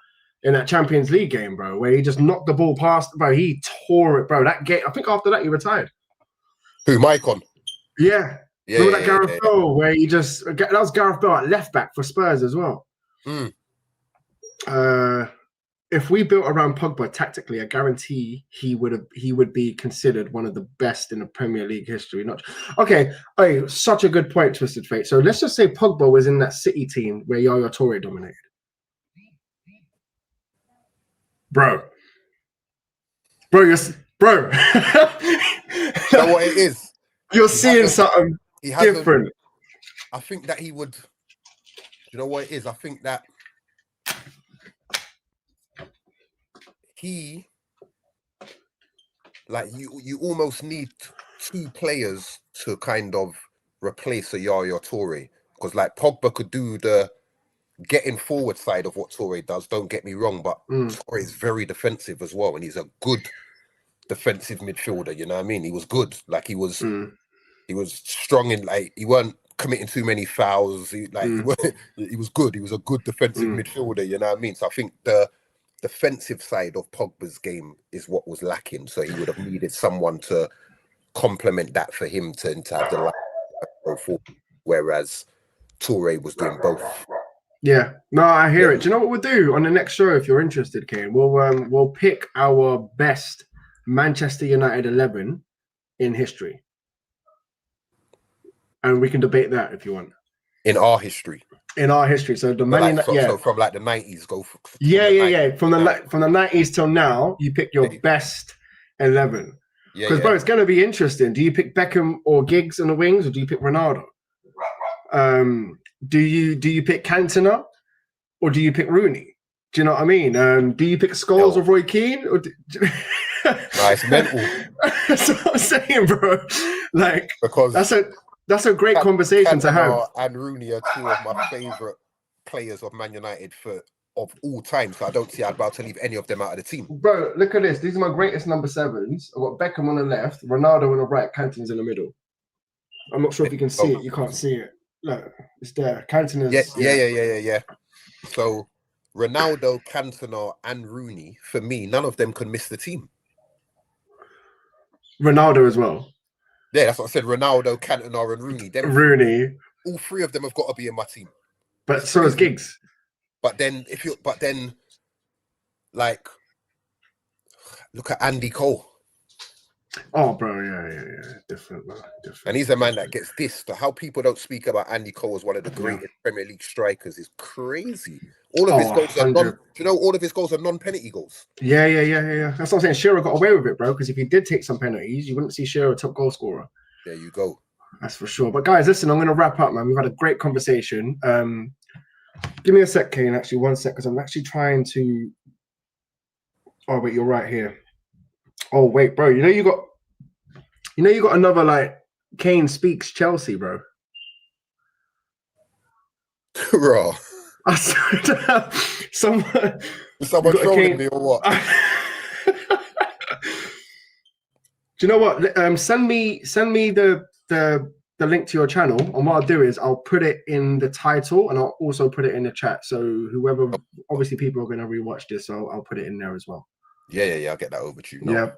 in that Champions League game, bro, where he just knocked the ball past. Bro, he tore it, bro. That game. I think after that he retired. Who, Maicon? Yeah. Yeah, Remember that Gareth Bale where he just that was Gareth Bale at left back for Spurs as well. If we built around Pogba tactically, I guarantee he would be considered one of the best in the Premier League history. Such a good point, Twisted Fate. So let's just say Pogba was in that City team where Yaya Toure dominated. Bro. You know what it is? You're seeing something different. I think that he would. You know what it is? I think that he, like, you almost need two players to kind of replace a Yaya Toure, because like Pogba could do the getting forward side of what Toure does. Don't get me wrong, but Toure is very defensive as well, and he's a good defensive midfielder. You know what I mean? He was good. Like he was strong in, like, he weren't committing too many fouls. He was good. He was a good defensive midfielder. You know what I mean? So I think the defensive side of Pogba's game is what was lacking. So he would have needed someone to complement that for him to have the line go forward. Whereas Toure was doing both. Yeah, no, I hear it. Do you know what we'll do on the next show if you're interested, Kane? We'll pick our best Manchester United 11 in history, and we can debate that if you want. In our history. So the so from like the 90s, go for from the 90s till now, you pick your best 11. Because bro, it's going to be interesting. Do you pick Beckham or Giggs on the wings, or do you pick Ronaldo? Do you pick Cantona, or do you pick Rooney? Do you know what I mean? Do you pick Scholes or Roy Keane? Or it's mental. That's what I'm saying, bro. Like, because that's a great conversation to have. And Rooney are two of my favourite players of Man United of all time. So I don't see how about to leave any of them out of the team. Bro, look at this. These are my greatest number 7s. I've got Beckham on the left, Ronaldo on the right, Cantona's in the middle. I'm not sure if you can see it. You can't see it. Look, it's there. Cantona's. Yeah. So Ronaldo, Cantona, and Rooney, for me, none of them can miss the team. Ronaldo as well. Yeah, that's what I said. Ronaldo, Cantona, and Rooney. Rooney. All three of them have got to be in my team. But so is Giggs. But then, like, look at Andy Cole. Oh, bro, yeah. Different, man. Different. And he's a man that gets dissed. How people don't speak about Andy Cole as one of the greatest Premier League strikers is crazy. All of his goals are all of his goals are non-penalty goals. Yeah. That's what I'm saying. Shearer got away with it, bro, because if he did take some penalties, you wouldn't see Shearer top goal scorer. There you go. That's for sure. But guys, listen, I'm going to wrap up, man. We've had a great conversation. Give me a sec, Kane, actually, 1 sec, because I'm actually trying to... Oh, wait, you're right here. Oh, wait, bro. You know you got another, like, Kane Speaks Chelsea, bro. Raw. Someone trolling me or what? Do you know what? Send me the link to your channel, and what I'll do is I'll put it in the title, and I'll also put it in the chat. So whoever, obviously, people are going to rewatch this, so I'll put it in there as well. Yeah. I'll get that over to you. Yeah.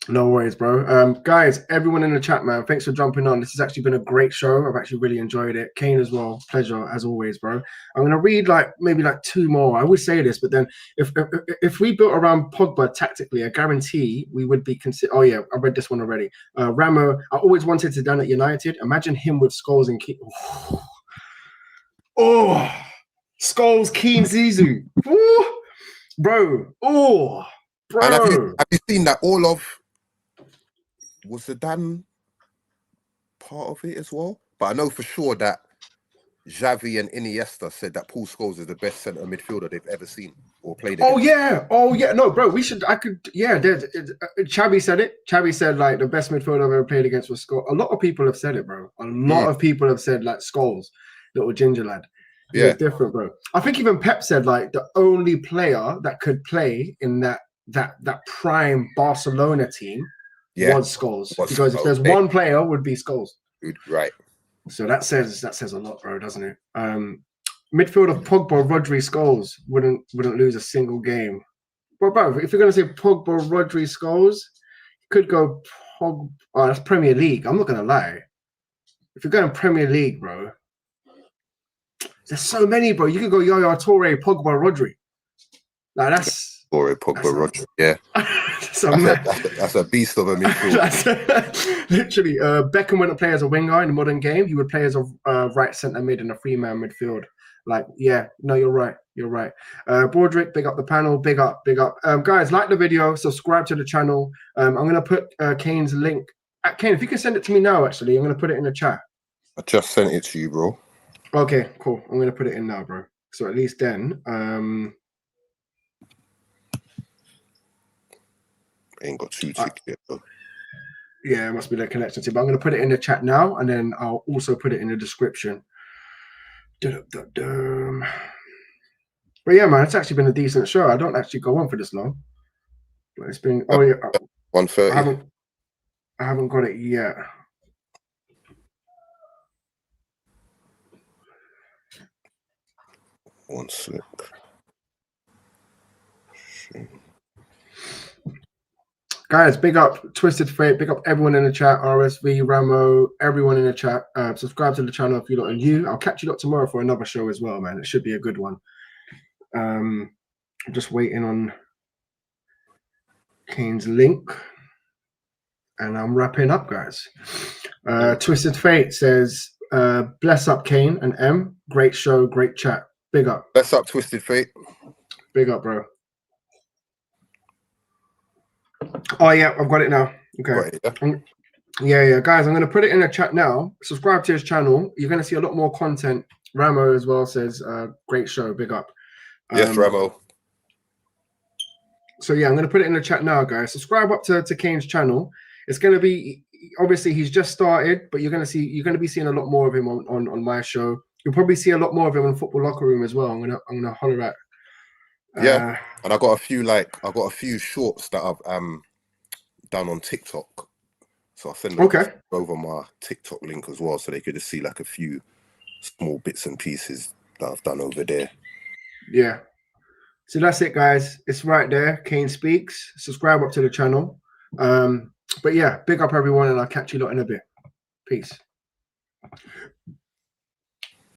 No worries, bro. Guys, everyone in the chat, man, thanks for jumping on. This has actually been a great show. I've actually really enjoyed it. Kane as well. Pleasure, as always, bro. I'm going to read maybe 2 more. I would say this, but then if we built around Pogba tactically, I guarantee we would be considered... Oh, yeah, I read this one already. Ramo, I always wanted to done at United. Imagine him with Scholes and Keane. Oh, Scholes, Keane, Zizou. Ooh. Bro. Oh, bro. And have you seen that all of... Was Zidane part of it as well? But I know for sure that Xavi and Iniesta said that Paul Scholes is the best centre midfielder they've ever seen or played against. Oh yeah. No, bro, Xavi said it. Xavi said, like, the best midfielder I've ever played against was Scholes. A lot of people have said it, bro. A lot of people have said, like, Scholes, little ginger lad. He was different, bro. I think even Pep said like the only player that could play in that prime Barcelona team was Scholes. Because if there's one player, would be Scholes. Right. So that says a lot, bro, doesn't it? Midfield of Pogba, Rodri, Scholes wouldn't lose a single game. But bro, if you're gonna say Pogba, Rodri, Scholes, you could go Pogba. Oh, that's Premier League. I'm not gonna lie. If you're going Premier League, bro, there's so many, bro. You could go Yaya Toure, Pogba, Rodri. Like that's Pogba, Rodri. Yeah. That's a beast of a midfield. Literally, Beckham wouldn't play as a winger in the modern game. He would play as a right centre mid in a 3-man midfield. Like, yeah, no, you're right. You're right. Broderick, big up the panel. Big up. Guys, like the video. Subscribe to the channel. I'm going to put Kane's link. Kane, if you can send it to me now, actually, I'm going to put it in the chat. I just sent it to you, bro. Okay, cool. I'm going to put it in now, bro. So at least then... ain't got 2 tickets yet, though. Yeah, it must be the connection to. But I'm going to put it in the chat now, and then I'll also put it in the description. But yeah, man, it's actually been a decent show. I don't actually go on for this long, but it's been 1:30. I haven't got it yet. One sec. Guys, big up Twisted Fate, big up everyone in the chat, RSV, Ramo, everyone in the chat. Subscribe to the channel if you're not new. I'll catch you lot tomorrow for another show as well, man. It should be a good one. I'm just waiting on Kane's link. And I'm wrapping up, guys. Twisted Fate says, bless up, Kane and M. Great show, great chat. Big up. Bless up, Twisted Fate. Big up, bro. Oh, yeah, I've got it now. Okay. Yeah, guys, I'm going to put it in the chat now. Subscribe to his channel. You're going to see a lot more content. Ramo as well says, great show, big up. Yes, Ramo. So, yeah, I'm going to put it in the chat now, guys. Subscribe up to Kane's channel. It's going to be, obviously, he's just started, but you're going to be seeing a lot more of him on my show. You'll probably see a lot more of him in Football Locker Room as well. I'm gonna holler at. Yeah, and I got a few shorts that I've done on TikTok, so I'll send them over my TikTok link as well, so they could just see like a few small bits and pieces that I've done over there. Yeah, so that's it, guys. It's right there. Kane Speaks. Subscribe up to the channel. But yeah, big up everyone, and I'll catch you lot in a bit. Peace.